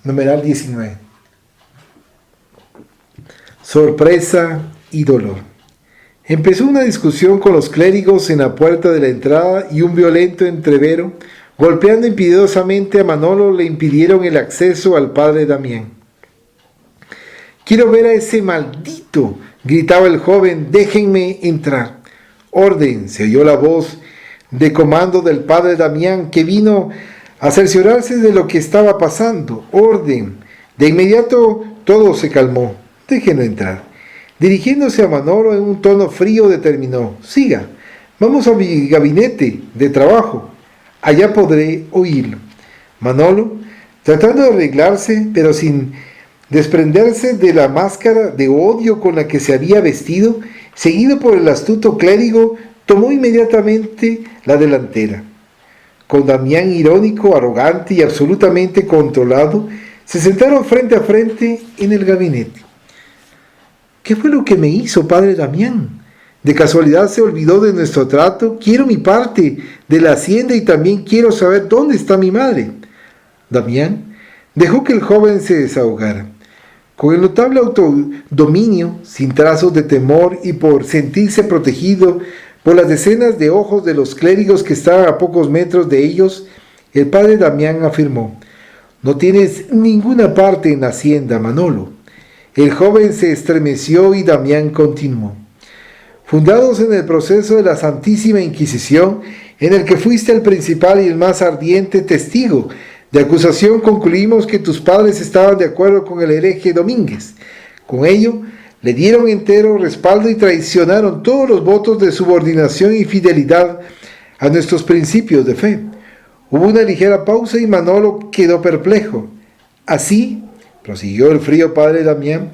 Numeral 19. Sorpresa y dolor. Empezó una discusión con los clérigos en la puerta de la entrada y un violento entrevero, golpeando impidiosamente a Manolo, le impidieron el acceso al padre Damián. Quiero ver a ese maldito, gritaba el joven, déjenme entrar. Orden, se oyó la voz de comando del padre Damián, que vino a cerciorarse de lo que estaba pasando. Orden. De inmediato todo se calmó. Déjenlo entrar. Dirigiéndose a Manolo en un tono frío determinó: siga, vamos a mi gabinete de trabajo. Allá podré oírlo. Manolo, tratando de arreglarse, pero sin desprenderse de la máscara de odio con la que se había vestido, seguido por el astuto clérigo, tomó inmediatamente la delantera. Con Damián irónico, arrogante y absolutamente controlado, se sentaron frente a frente en el gabinete. ¿Qué fue lo que me hizo, padre Damián? ¿De casualidad se olvidó de nuestro trato? Quiero mi parte de la hacienda y también quiero saber dónde está mi madre. Damián dejó que el joven se desahogara. Con el notable autodominio, sin trazos de temor y por sentirse protegido por las decenas de ojos de los clérigos que estaban a pocos metros de ellos, el padre Damián afirmó: no tienes ninguna parte en la hacienda, Manolo. El joven se estremeció y Damián continuó: fundados en el proceso de la Santísima Inquisición, en el que fuiste el principal y el más ardiente testigo de acusación, concluimos que tus padres estaban de acuerdo con el hereje Domínguez. Con ello, le dieron entero respaldo y traicionaron todos los votos de subordinación y fidelidad a nuestros principios de fe. Hubo una ligera pausa y Manolo quedó perplejo. Así, prosiguió el frío padre Damián,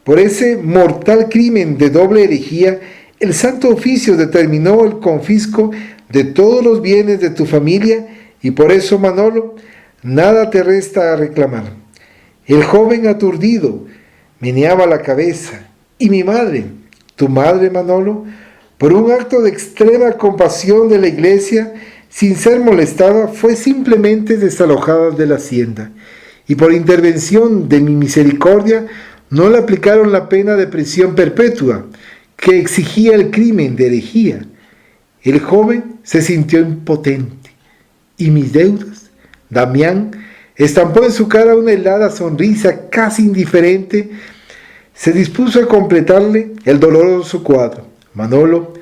por ese mortal crimen de doble herejía, el Santo Oficio determinó el confisco de todos los bienes de tu familia y por eso, Manolo, nada te resta a reclamar. El joven aturdido meneaba la cabeza. ¿Y mi madre? ¿Tu madre, Manolo? Por un acto de extrema compasión de la iglesia, sin ser molestada, fue simplemente desalojada de la hacienda. Y por intervención de mi misericordia, no le aplicaron la pena de prisión perpetua que exigía el crimen de herejía. El joven se sintió impotente. ¿Y mis deudas? Damián estampó en su cara una helada sonrisa casi indiferente. Se dispuso a completarle el doloroso cuadro. Manolo,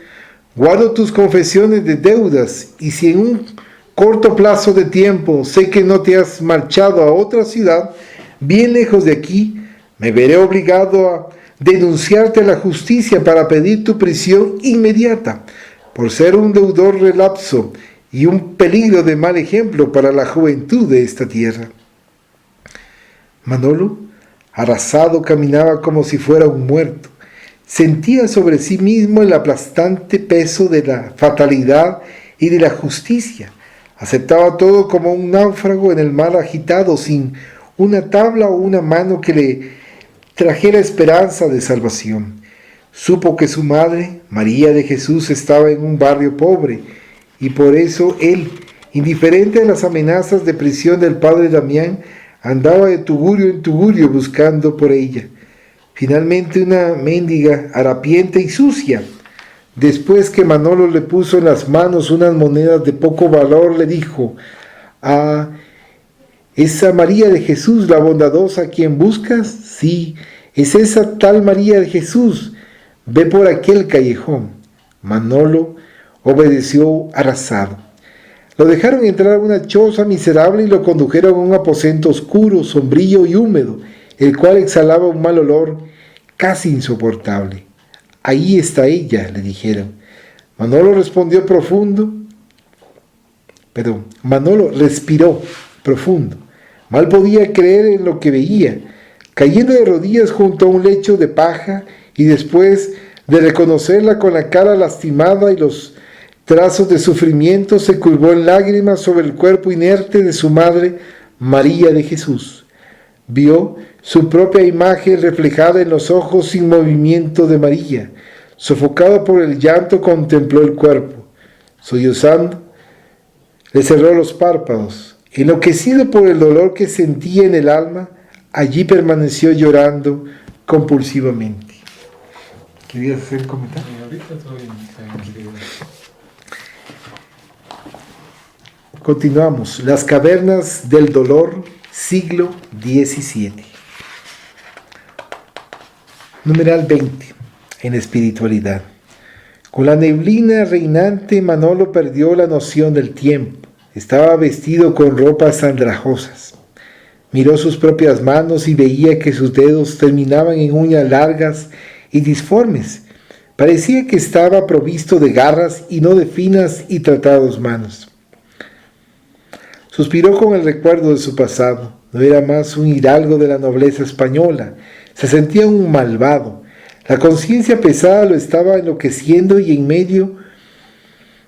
guardo tus confesiones de deudas y si en un corto plazo de tiempo sé que no te has marchado a otra ciudad, bien lejos de aquí, me veré obligado a denunciarte a la justicia para pedir tu prisión inmediata por ser un deudor relapso y un peligro de mal ejemplo para la juventud de esta tierra. Manolo, arrasado, caminaba como si fuera un muerto. Sentía sobre sí mismo el aplastante peso de la fatalidad y de la justicia. Aceptaba todo como un náufrago en el mar agitado, sin una tabla o una mano que le trajera esperanza de salvación. Supo que su madre, María de Jesús, estaba en un barrio pobre, y por eso él, indiferente a las amenazas de prisión del padre Damián, andaba de tugurio en tugurio buscando por ella. Finalmente una mendiga harapienta y sucia, después que Manolo le puso en las manos unas monedas de poco valor, le dijo: «Ah, ¿esa María de Jesús, la bondadosa a quien buscas? Sí, es esa tal María de Jesús. Ve por aquel callejón». Manolo obedeció arrasado. Lo dejaron entrar a una choza miserable y lo condujeron a un aposento oscuro, sombrío y húmedo, el cual exhalaba un mal olor casi insoportable. «Ahí está ella», le dijeron. Manolo respiró profundo. Mal podía creer en lo que veía. Cayendo de rodillas junto a un lecho de paja, y después de reconocerla con la cara lastimada y los trazos de sufrimiento, se curvó en lágrimas sobre el cuerpo inerte de su madre, María de Jesús. Vio su propia imagen reflejada en los ojos sin movimiento de María. Sofocado por el llanto, contempló el cuerpo. Sollozando, le cerró los párpados. Enloquecido por el dolor que sentía en el alma, allí permaneció llorando compulsivamente. ¿Querías hacer un comentario? Ahorita todo bien. Continuamos. Las cavernas del dolor, siglo XVII. Numeral 20. En espiritualidad. Con la neblina reinante, Manolo perdió la noción del tiempo. Estaba vestido con ropas andrajosas. Miró sus propias manos y veía que sus dedos terminaban en uñas largas y disformes. Parecía que estaba provisto de garras y no de finas y tratadas manos. Suspiró con el recuerdo de su pasado. No era más un hidalgo de la nobleza española. Se sentía un malvado. La conciencia pesada lo estaba enloqueciendo y en medio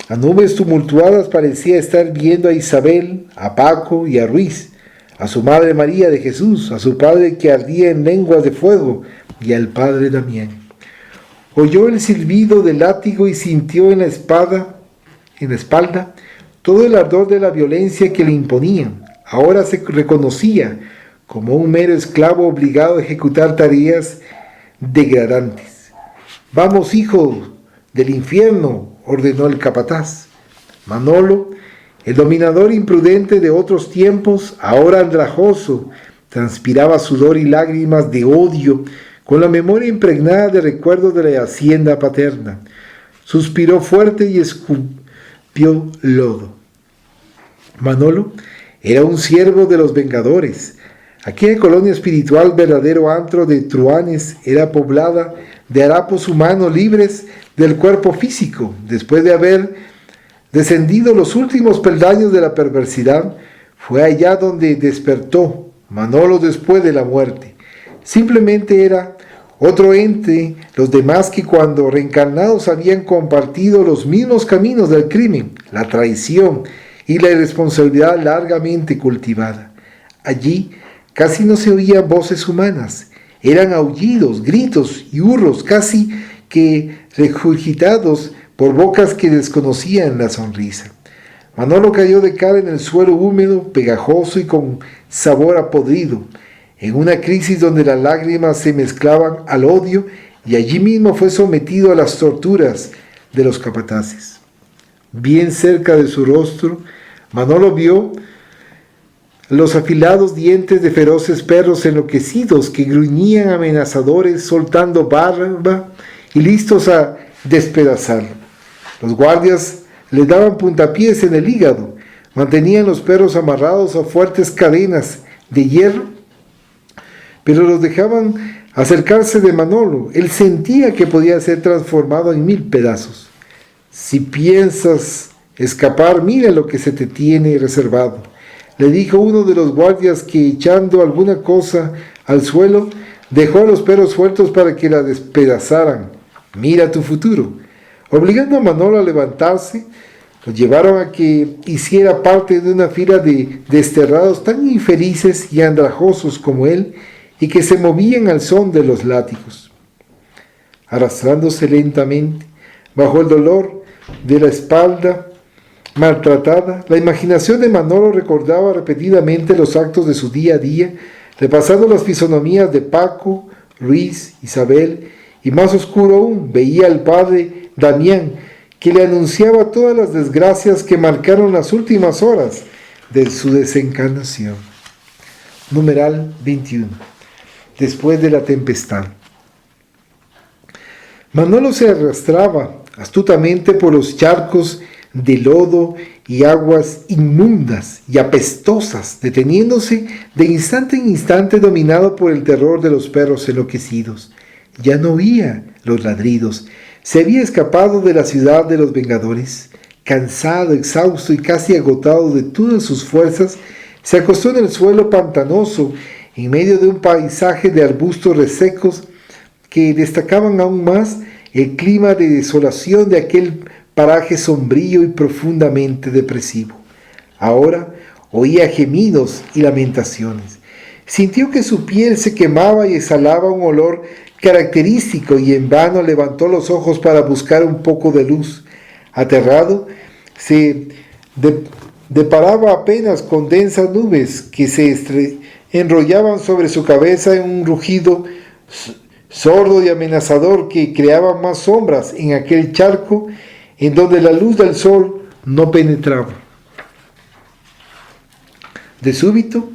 a nubes tumultuadas parecía estar viendo a Isabel, a Paco y a Ruiz, a su madre María de Jesús, a su padre que ardía en lenguas de fuego y al padre Damián. Oyó el silbido del látigo y sintió en la espalda, todo el ardor de la violencia que le imponían. Ahora se reconocía como un mero esclavo obligado a ejecutar tareas degradantes. «Vamos, hijo del infierno», ordenó el capataz. Manolo, el dominador imprudente de otros tiempos, ahora andrajoso, transpiraba sudor y lágrimas de odio, con la memoria impregnada de recuerdos de la hacienda paterna. Suspiró fuerte y escupió lodo. Manolo era un siervo de los Vengadores. Aquella colonia espiritual, verdadero antro de truanes, era poblada de harapos humanos libres del cuerpo físico. Después de haber descendido los últimos peldaños de la perversidad, fue allá donde despertó Manolo después de la muerte. Simplemente era otro ente, los demás que cuando reencarnados habían compartido los mismos caminos del crimen, la traición y la irresponsabilidad largamente cultivada. Allí casi no se oían voces humanas, eran aullidos, gritos y hurros casi que regurgitados por bocas que desconocían la sonrisa. Manolo cayó de cara en el suelo húmedo, pegajoso y con sabor a podrido, en una crisis donde las lágrimas se mezclaban al odio, y allí mismo fue sometido a las torturas de los capataces. Bien cerca de su rostro, Manolo vio los afilados dientes de feroces perros enloquecidos que gruñían amenazadores, soltando barba y listos a despedazarlo. Los guardias le daban puntapiés en el hígado, mantenían los perros amarrados a fuertes cadenas de hierro, pero los dejaban acercarse de Manolo. Él sentía que podía ser transformado en 1000 pedazos. «Si piensas escapar, mira lo que se te tiene reservado», le dijo uno de los guardias, que echando alguna cosa al suelo Dejó a los perros sueltos para que la despedazaran. Mira tu futuro. Obligando a Manolo a levantarse, lo llevaron a que hiciera parte de una fila de desterrados tan infelices y andrajosos como él y que se movían al son de los látigos. Arrastrándose lentamente, bajo el dolor de la espalda maltratada, la imaginación de Manolo recordaba repetidamente los actos de su día a día, repasando las fisonomías de Paco, Luis, Isabel, y más oscuro aún, veía al padre Damián, que le anunciaba todas las desgracias que marcaron las últimas horas de su desencarnación. Numeral 21. Después de la tempestad. Manolo se arrastraba astutamente por los charcos de lodo y aguas inmundas y apestosas, deteniéndose de instante en instante dominado por el terror de los perros enloquecidos. Ya no oía los ladridos. Se había escapado de la ciudad de los Vengadores. Cansado, exhausto y casi agotado de todas sus fuerzas, se acostó en el suelo pantanoso, en medio de un paisaje de arbustos resecos que destacaban aún más el clima de desolación de aquel paraje sombrío y profundamente depresivo. Ahora oía gemidos y lamentaciones. Sintió que su piel se quemaba y exhalaba un olor característico y en vano levantó los ojos para buscar un poco de luz. Aterrado, se deparaba apenas con densas nubes que se enrollaban sobre su cabeza en un rugido sordo y amenazador que creaba más sombras en aquel charco en donde la luz del sol no penetraba. De súbito,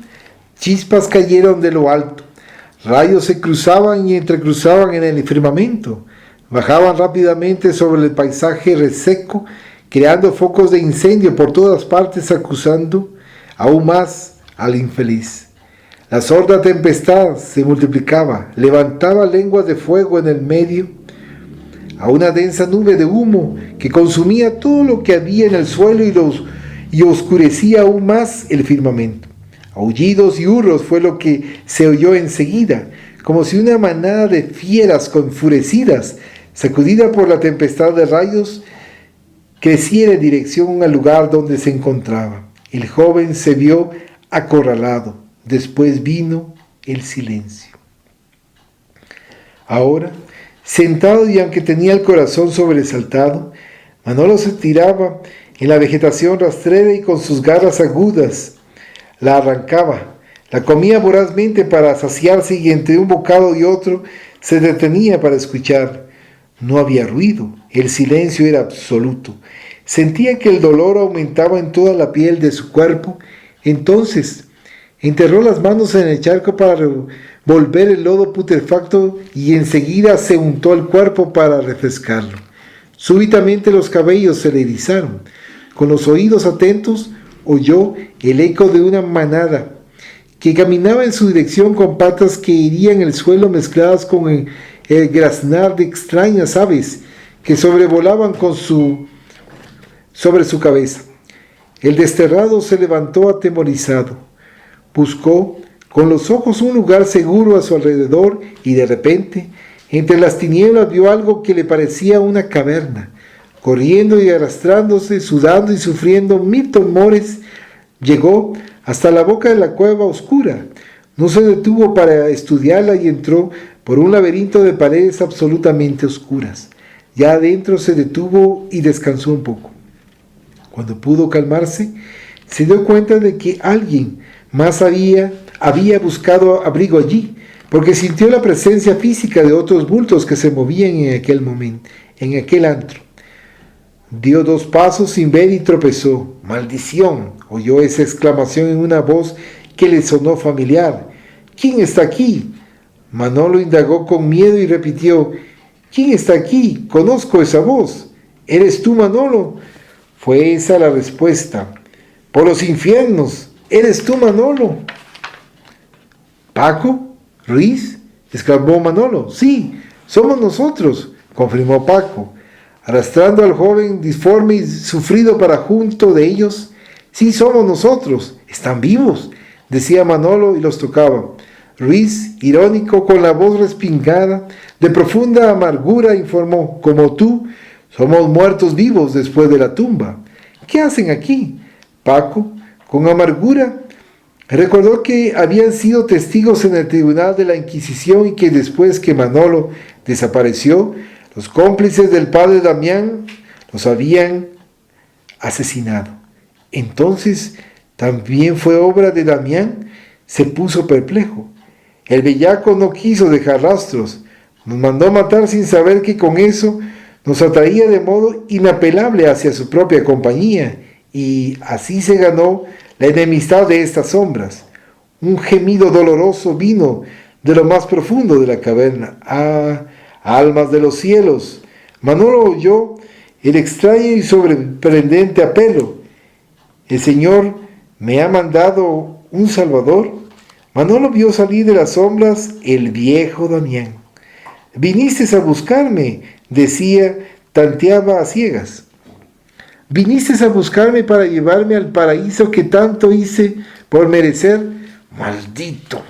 chispas cayeron de lo alto. Rayos se cruzaban y entrecruzaban en el firmamento, bajaban rápidamente sobre el paisaje reseco, creando focos de incendio por todas partes, acusando aún más al infeliz. La sorda tempestad se multiplicaba, levantaba lenguas de fuego en el medio, a una densa nube de humo que consumía todo lo que había en el suelo y oscurecía aún más el firmamento. Aullidos y hurros fue lo que se oyó enseguida, como si una manada de fieras confurecidas, sacudida por la tempestad de rayos, creciera en dirección al lugar donde se encontraba. El joven se vio acorralado. Después vino el silencio. Ahora, sentado y aunque tenía el corazón sobresaltado, Manolo se tiraba en la vegetación rastrera y con sus garras agudas la arrancaba, la comía vorazmente para saciarse y entre un bocado y otro se detenía para escuchar. No había ruido, el silencio era absoluto. Sentía que el dolor aumentaba en toda la piel de su cuerpo. Entonces enterró las manos en el charco para revolver el lodo putrefacto y enseguida se untó el cuerpo para refrescarlo. Súbitamente los cabellos se le erizaron. Con los oídos atentos oyó el eco de una manada que caminaba en su dirección con patas que herían el suelo mezcladas con el graznar de extrañas aves que sobrevolaban sobre su cabeza. El desterrado se levantó atemorizado. Buscó con los ojos un lugar seguro a su alrededor y de repente, entre las tinieblas vio algo que le parecía una caverna. Corriendo y arrastrándose, sudando y sufriendo mil temores, llegó hasta la boca de la cueva oscura. No se detuvo para estudiarla y entró por un laberinto de paredes absolutamente oscuras. Ya adentro se detuvo y descansó un poco. Cuando pudo calmarse, se dio cuenta de que alguien más había buscado abrigo allí, porque sintió la presencia física de otros bultos que se movían en aquel momento, en aquel antro. Dio 2 pasos sin ver y tropezó. ¡Maldición! Oyó esa exclamación en una voz que le sonó familiar. ¿Quién está aquí? Manolo indagó con miedo y repitió: ¿Quién está aquí? Conozco esa voz. ¿Eres tú, Manolo? Fue esa la respuesta. ¡Por los infiernos! ¿Eres tú, Manolo? ¿Paco? ¿Ruiz? Exclamó Manolo. Sí, somos nosotros, confirmó Paco, arrastrando al joven disforme y sufrido para junto de ellos. Sí, somos nosotros. Están vivos, decía Manolo y los tocaba. Ruiz, irónico, con la voz respingada, de profunda amargura, informó: como tú, somos muertos vivos después de la tumba. ¿Qué hacen aquí? Paco, con amargura, recordó que habían sido testigos en el tribunal de la Inquisición y que después que Manolo desapareció, los cómplices del padre Damián los habían asesinado. Entonces, ¿también fue obra de Damián? Se puso perplejo. El bellaco no quiso dejar rastros. Nos mandó matar sin saber que con eso nos atraía de modo inapelable hacia su propia compañía, y así se ganó la enemistad de estas sombras. Un gemido doloroso vino de lo más profundo de la caverna. ¡Ah, almas de los cielos! Manolo oyó el extraño y sorprendente apelo. ¿El Señor me ha mandado un Salvador? Manolo vio salir de las sombras el viejo Damián. «Viniste a buscarme», decía, tanteaba a ciegas. «Viniste a buscarme para llevarme al paraíso que tanto hice por merecer». «Maldito»,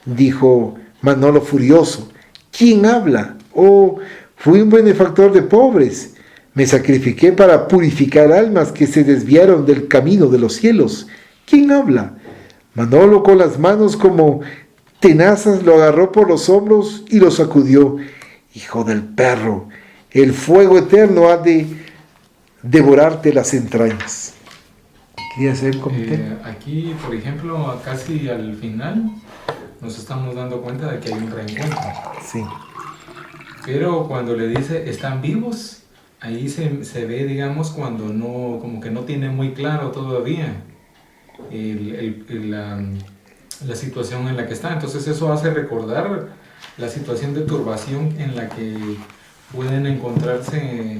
dijo Manolo furioso. «¿Quién habla? Oh, fui un benefactor de pobres. Me sacrifiqué para purificar almas que se desviaron del camino de los cielos. ¿Quién habla?» Manolo, con las manos como tenazas, lo agarró por los hombros y lo sacudió. «Hijo del perro, el fuego eterno ha de devorarte las entrañas». ¿Quería hacer un comentario? Aquí, por ejemplo, casi al final, nos estamos dando cuenta de que hay un reencuentro. Sí. Pero cuando le dice, ¿están vivos? Ahí se ve, digamos, cuando no, como que no tiene muy claro todavía la situación en la que está. Entonces eso hace recordar la situación de turbación en la que pueden encontrarse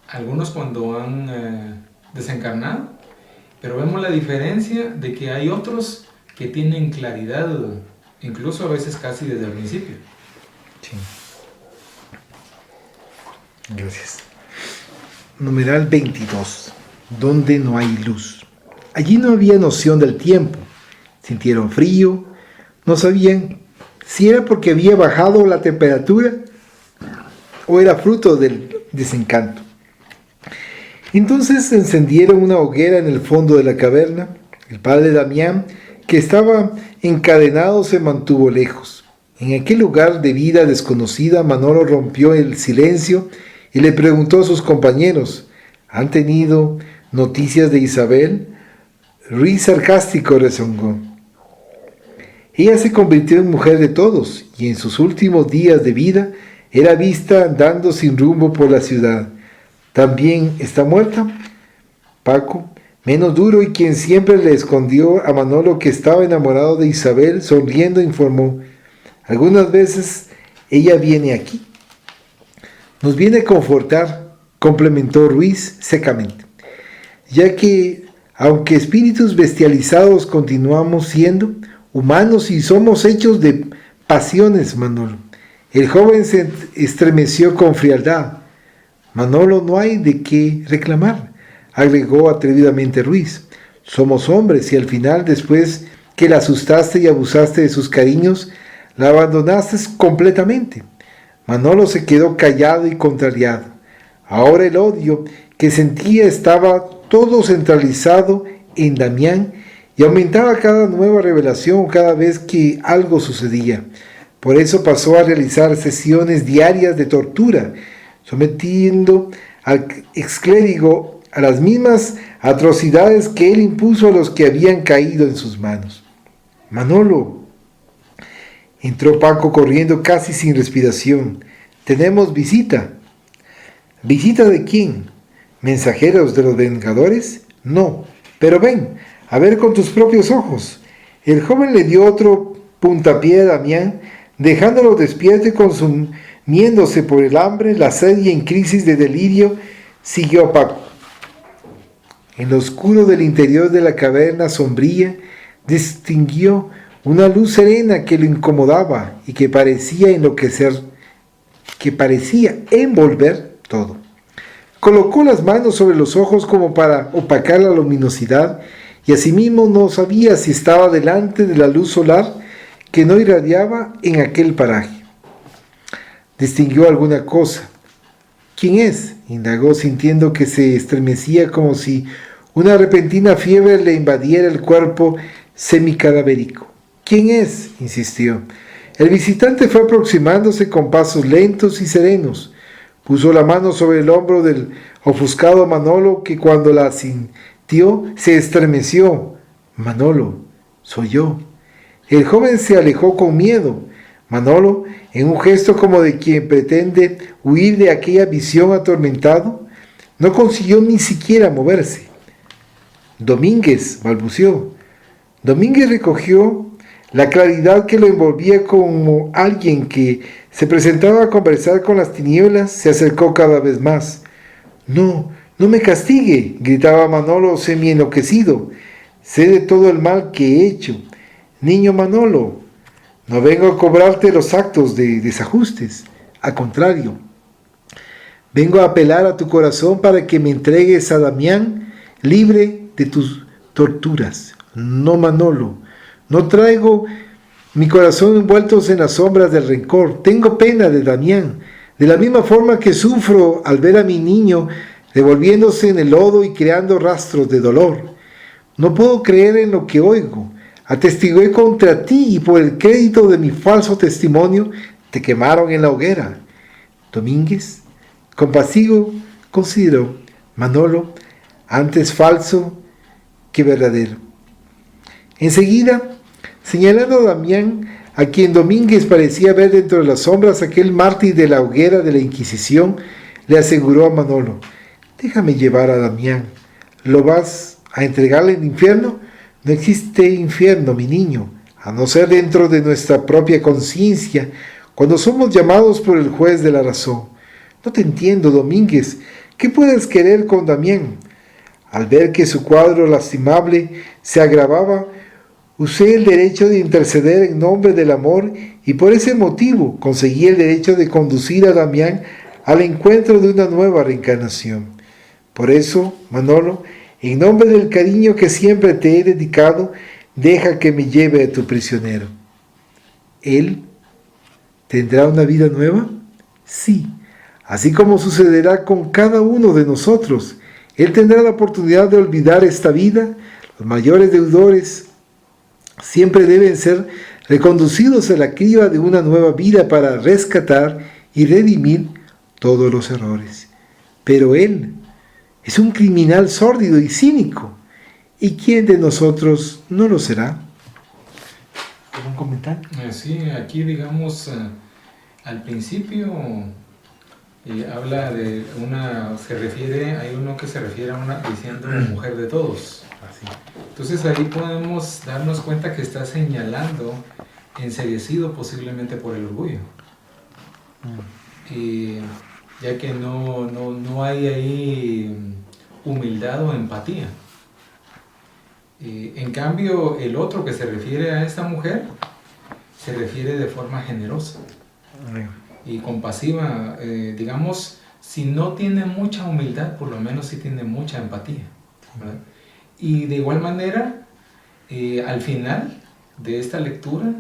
algunos cuando han desencarnado, pero vemos la diferencia de que hay otros que tienen claridad, incluso a veces casi desde el principio. Sí. Gracias. Numeral 22. Donde no hay luz. Allí no había noción del tiempo. Sintieron frío. No sabían si era porque había bajado la temperatura o era fruto del desencanto. Entonces encendieron una hoguera en el fondo de la caverna. El padre Damián, que estaba encadenado, se mantuvo lejos. En aquel lugar de vida desconocida, Manolo rompió el silencio y le preguntó a sus compañeros: ¿han tenido noticias de Isabel? Ruiz, sarcástico, rezongó: ella se convirtió en mujer de todos y en sus últimos días de vida era vista andando sin rumbo por la ciudad. ¿También está muerta? Paco, menos duro y quien siempre le escondió a Manolo que estaba enamorado de Isabel, sonriendo informó: algunas veces ella viene aquí. Nos viene a confortar, complementó Ruiz secamente, ya que, aunque espíritus bestializados, continuamos siendo humanos y somos hechos de pasiones, Manolo. El joven se estremeció con frialdad. Manolo, no hay de qué reclamar, agregó atrevidamente Ruiz. Somos hombres y al final, después que la asustaste y abusaste de sus cariños, la abandonaste completamente. Manolo se quedó callado y contrariado. Ahora el odio que sentía estaba todo centralizado en Damián y aumentaba cada nueva revelación cada vez que algo sucedía. Por eso pasó a realizar sesiones diarias de tortura, sometiendo al exclérigo a las mismas atrocidades que él impuso a los que habían caído en sus manos. Manolo, entró Paco corriendo casi sin respiración. Tenemos visita. ¿Visita de quién? ¿Mensajeros de los Vengadores? No, pero ven, a ver con tus propios ojos. El joven le dio otro puntapié a Damián, dejándolo despierto y consumiéndose por el hambre, la sed y en crisis de delirio, siguió a Paco. En lo oscuro del interior de la caverna sombría, distinguió una luz serena que lo incomodaba y que parecía envolver todo. Colocó las manos sobre los ojos como para opacar la luminosidad y asimismo no sabía si estaba delante de la luz solar que no irradiaba en aquel paraje. Distinguió alguna cosa. ¿Quién es?, indagó, sintiendo que se estremecía como si una repentina fiebre le invadiera el cuerpo semicadavérico. ¿Quién es?, insistió. El visitante fue aproximándose con pasos lentos y serenos. Puso la mano sobre el hombro del ofuscado Manolo, que cuando la sintió se estremeció. Manolo, soy yo. El joven se alejó con miedo. Manolo, en un gesto como de quien pretende huir de aquella visión atormentado, no consiguió ni siquiera moverse. Domínguez, balbuceó. Domínguez recogió la claridad que lo envolvía como alguien que se presentaba a conversar con las tinieblas. Se acercó cada vez más. No, no me castigue, gritaba Manolo semi-enloquecido. Sé de todo el mal que he hecho. Niño Manolo, no vengo a cobrarte los actos de desajustes. Al contrario, vengo a apelar a tu corazón para que me entregues a Damián libre de tus torturas. No, Manolo, no traigo mi corazón envueltos en las sombras del rencor. Tengo pena de Damián, de la misma forma que sufro al ver a mi niño revolviéndose en el lodo y creando rastros de dolor. No puedo creer en lo que oigo. Atestigué contra ti y por el crédito de mi falso testimonio te quemaron en la hoguera. Domínguez, compasivo, consideró, Manolo, antes falso que verdadero. Enseguida, señalando a Damián, a quien Domínguez parecía ver dentro de las sombras aquel mártir de la hoguera de la Inquisición, le aseguró a Manolo, déjame llevar a Damián. ¿Lo vas a entregarle al infierno? No existe infierno, mi niño, a no ser dentro de nuestra propia conciencia, cuando somos llamados por el juez de la razón. No te entiendo, Domínguez. ¿Qué puedes querer con Damián? Al ver que su cuadro lastimable se agravaba, usé el derecho de interceder en nombre del amor y por ese motivo conseguí el derecho de conducir a Damián al encuentro de una nueva reencarnación. Por eso, Manolo, en nombre del cariño que siempre te he dedicado, deja que me lleve a tu prisionero. ¿Él tendrá una vida nueva? Sí, así como sucederá con cada uno de nosotros. Él tendrá la oportunidad de olvidar esta vida. Los mayores deudores siempre deben ser reconducidos a la criba de una nueva vida para rescatar y redimir todos los errores. Pero él es un criminal sórdido y cínico. ¿Y quién de nosotros no lo será? ¿Algún comentario? Sí, aquí digamos, al principio habla de hay uno que se refiere a una diciendo mujer de todos. Así. Entonces ahí podemos darnos cuenta que está señalando enceguecido posiblemente por el orgullo. Ya que no hay ahí humildad o empatía. En cambio, el otro que se refiere a esta mujer se refiere de forma generosa y compasiva. Digamos, si no tiene mucha humildad, por lo menos sí tiene mucha empatía, ¿verdad? Y de igual manera, al final de esta lectura,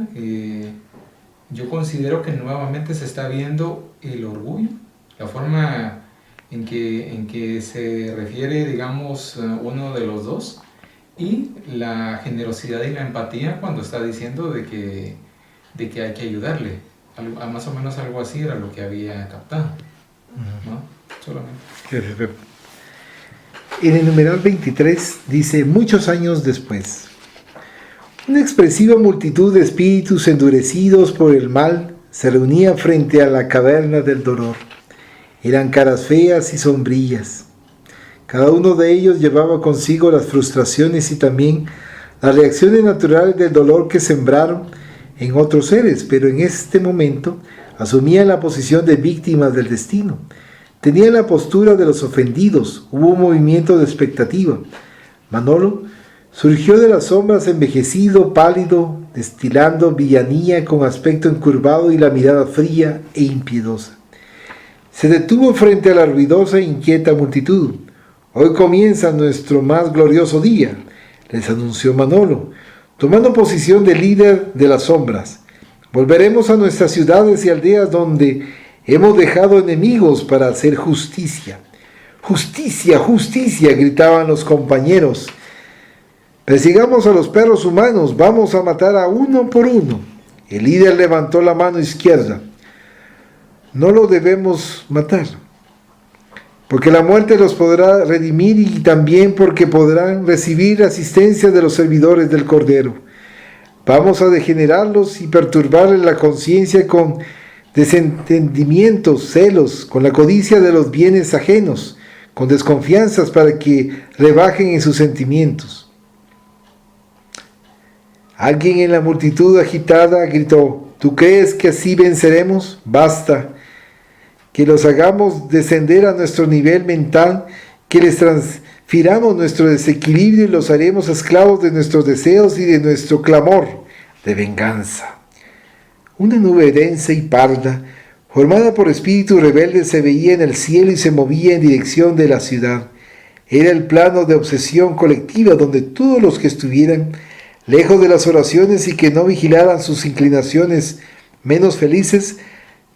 yo considero que nuevamente se está viendo el orgullo, la forma en que se refiere, digamos, uno de los dos, y la generosidad y la empatía cuando está diciendo de que hay que ayudarle. Más o menos algo así era lo que había captado, ¿no? Solamente. En el numeral 23 dice, muchos años después, una expresiva multitud de espíritus endurecidos por el mal se reunía frente a la caverna del dolor. Eran caras feas y sombrías. Cada uno de ellos llevaba consigo las frustraciones y también las reacciones naturales del dolor que sembraron en otros seres, pero en este momento asumían la posición de víctimas del destino. Tenían la postura de los ofendidos. Hubo un movimiento de expectativa. Manolo surgió de las sombras envejecido, pálido, destilando villanía con aspecto encurvado y la mirada fría e impiedosa. Se detuvo frente a la ruidosa e inquieta multitud. Hoy comienza nuestro más glorioso día, les anunció Manolo. tomando posición de líder de las sombras. Volveremos a nuestras ciudades y aldeas donde hemos dejado enemigos para hacer justicia. Justicia, justicia, gritaban los compañeros. Persigamos a los perros humanos, vamos a matar a uno por uno. El líder levantó la mano izquierda. No lo debemos matar, porque la muerte los podrá redimir y también porque podrán recibir asistencia de los servidores del Cordero. Vamos a degenerarlos y perturbarles la conciencia con desentendimientos, celos, con la codicia de los bienes ajenos, con desconfianzas para que rebajen en sus sentimientos. Alguien en la multitud agitada gritó: ¿Tú crees que así venceremos? Basta que los hagamos descender a nuestro nivel mental, que les transfiramos nuestro desequilibrio y los haremos esclavos de nuestros deseos y de nuestro clamor de venganza. Una nube densa y parda, formada por espíritus rebeldes, se veía en el cielo y se movía en dirección de la ciudad. Era el plano de obsesión colectiva donde todos los que estuvieran lejos de las oraciones y que no vigilaran sus inclinaciones menos felices,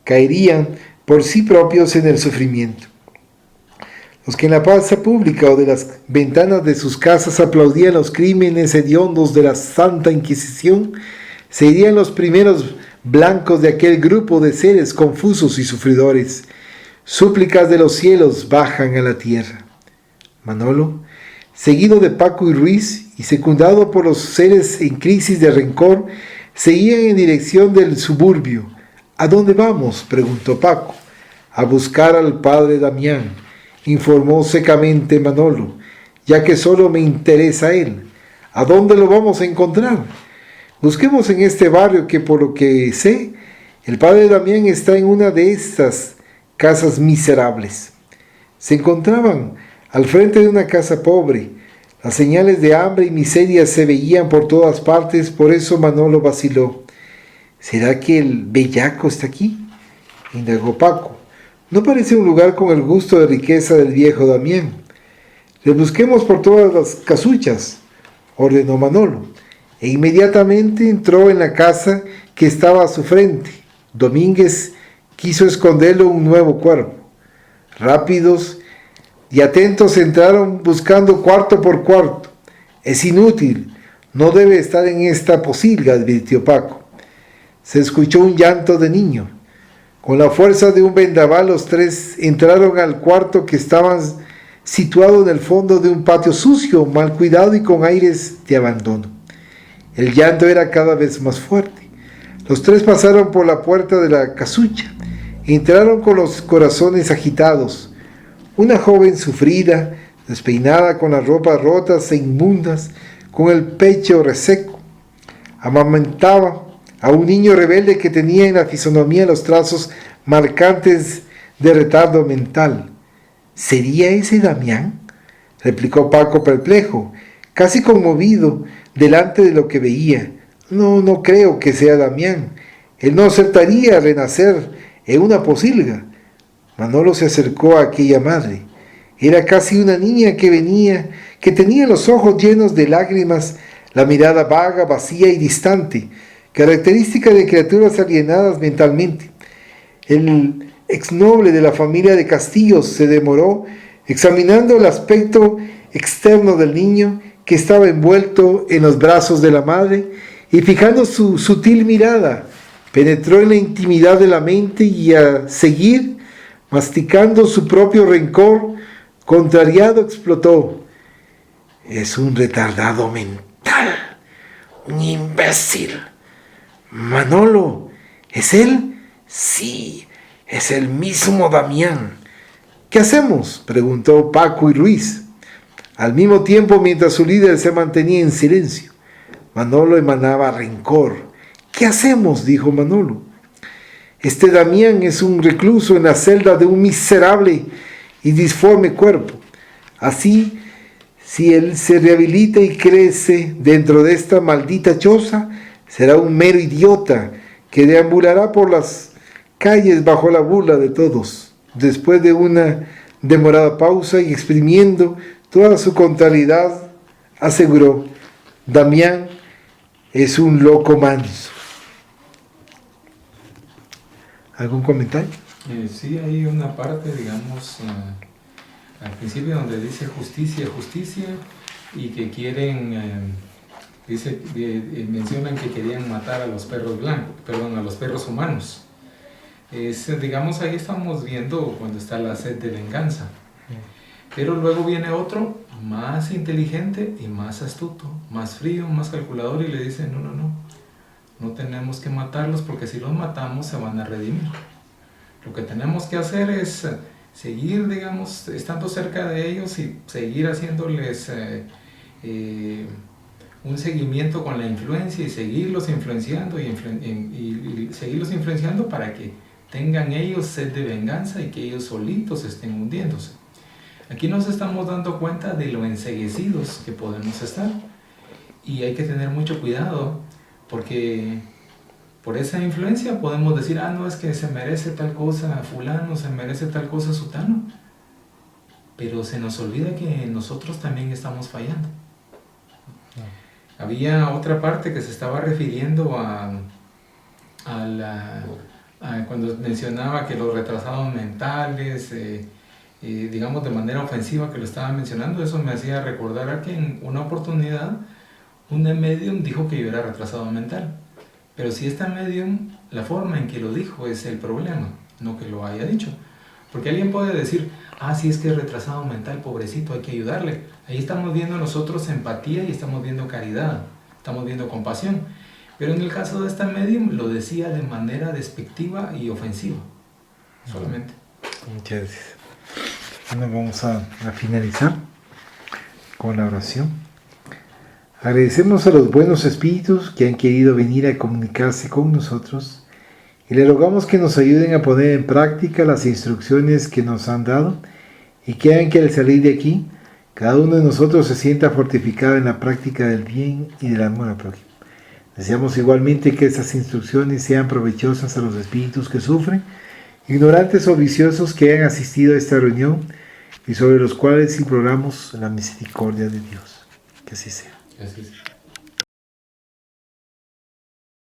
caerían por sí propios en el sufrimiento. Los que en la plaza pública o de las ventanas de sus casas aplaudían los crímenes hediondos de la Santa Inquisición, serían los primeros blancos de aquel grupo de seres confusos y sufridores. Súplicas de los cielos bajan a la tierra. Manolo, seguido de Paco y Ruiz y secundado por los seres en crisis de rencor, seguían en dirección del suburbio. ¿A dónde vamos?, preguntó Paco. A buscar al padre Damián, informó secamente Manolo, ya que solo me interesa él. ¿A dónde lo vamos a encontrar? Busquemos en este barrio que, por lo que sé, el padre Damián está en una de estas casas miserables. Se encontraban al frente de una casa pobre. Las señales de hambre y miseria se veían por todas partes, por eso Manolo vaciló. ¿Será que el bellaco está aquí?, indagó Paco. No parece un lugar con el gusto de riqueza del viejo Damián. Le busquemos por todas las casuchas, ordenó Manolo, e inmediatamente entró en la casa que estaba a su frente. Domínguez quiso esconderlo un nuevo cuerpo. Rápidos y atentos entraron buscando cuarto por cuarto. Es inútil, no debe estar en esta posilga, advirtió Paco. Se escuchó un llanto de niño. Con la fuerza de un vendaval, los tres entraron al cuarto que estaba situado en el fondo de un patio sucio, mal cuidado y con aires de abandono. El llanto era cada vez más fuerte. Los tres pasaron por la puerta de la casucha. Entraron con los corazones agitados. Una joven sufrida, despeinada, con las ropas rotas e inmundas, con el pecho reseco, amamantaba a un niño rebelde que tenía en la fisonomía los trazos marcantes de retardo mental. ¿Sería ese Damián?, replicó Paco perplejo, casi conmovido delante de lo que veía. No creo que sea Damián. Él no aceptaría renacer en una posilga. Manolo se acercó a aquella madre. Era casi una niña que tenía los ojos llenos de lágrimas, la mirada vaga, vacía y distante, característica de criaturas alienadas mentalmente. El exnoble de la familia de Castillos se demoró examinando el aspecto externo del niño, que estaba envuelto en los brazos de la madre, y fijando su sutil mirada, penetró en la intimidad de la mente y a seguir, masticando su propio rencor, contrariado explotó: es un retardado mental, un imbécil. Manolo, ¿es él? Sí, es el mismo Damián. ¿Qué hacemos?, preguntó Paco y Ruiz, al mismo tiempo mientras su líder se mantenía en silencio. Manolo emanaba rencor. ¿Qué hacemos?, dijo Manolo. Este Damián es un recluso en la celda de un miserable y disforme cuerpo. Así, si él se rehabilita y crece dentro de esta maldita choza, será un mero idiota que deambulará por las calles bajo la burla de todos. Después de una demorada pausa y exprimiendo toda su contrariedad, aseguró: Damián es un loco manso. ¿Algún comentario? Sí, hay una parte, digamos, al principio donde dice justicia, justicia, y que quieren, mencionan que querían matar a los perros blancos, perdón, a los perros humanos. Digamos, ahí estamos viendo cuando está la sed de venganza. Pero luego viene otro más inteligente y más astuto, más frío, más calculador, y le dice, no tenemos que matarlos, porque si los matamos se van a redimir. Lo que tenemos que hacer es seguir, digamos, estando cerca de ellos y seguir haciéndoles un seguimiento con la influencia y seguirlos influenciando y seguirlos influenciando para que tengan ellos sed de venganza y que ellos solitos estén hundiéndose. Aquí nos estamos dando cuenta de lo enceguecidos que podemos estar, y hay que tener mucho cuidado, porque por esa influencia podemos decir, no, es que se merece tal cosa fulano, se merece tal cosa sutano, pero se nos olvida que nosotros también estamos fallando. Había otra parte que se estaba refiriendo cuando mencionaba que los retrasados mentales, digamos de manera ofensiva que lo estaba mencionando, eso me hacía recordar a que en una oportunidad una medium dijo que yo era retrasado mental. Pero si esta medium, la forma en que lo dijo es el problema, no que lo haya dicho. Porque alguien puede decir, si es que es retrasado mental, pobrecito, hay que ayudarle. Ahí estamos viendo nosotros empatía y estamos viendo caridad, estamos viendo compasión. Pero en el caso de esta medium lo decía de manera despectiva y ofensiva, solamente. Muchas gracias. Bueno, vamos a finalizar con la oración. Agradecemos a los buenos espíritus que han querido venir a comunicarse con nosotros y le rogamos que nos ayuden a poner en práctica las instrucciones que nos han dado y que hagan que al salir de aquí cada uno de nosotros se sienta fortificado en la práctica del bien y del amor al prójimo. Deseamos igualmente que estas instrucciones sean provechosas a los espíritus que sufren, ignorantes o viciosos que hayan asistido a esta reunión y sobre los cuales imploramos la misericordia de Dios. Que así sea. Así es.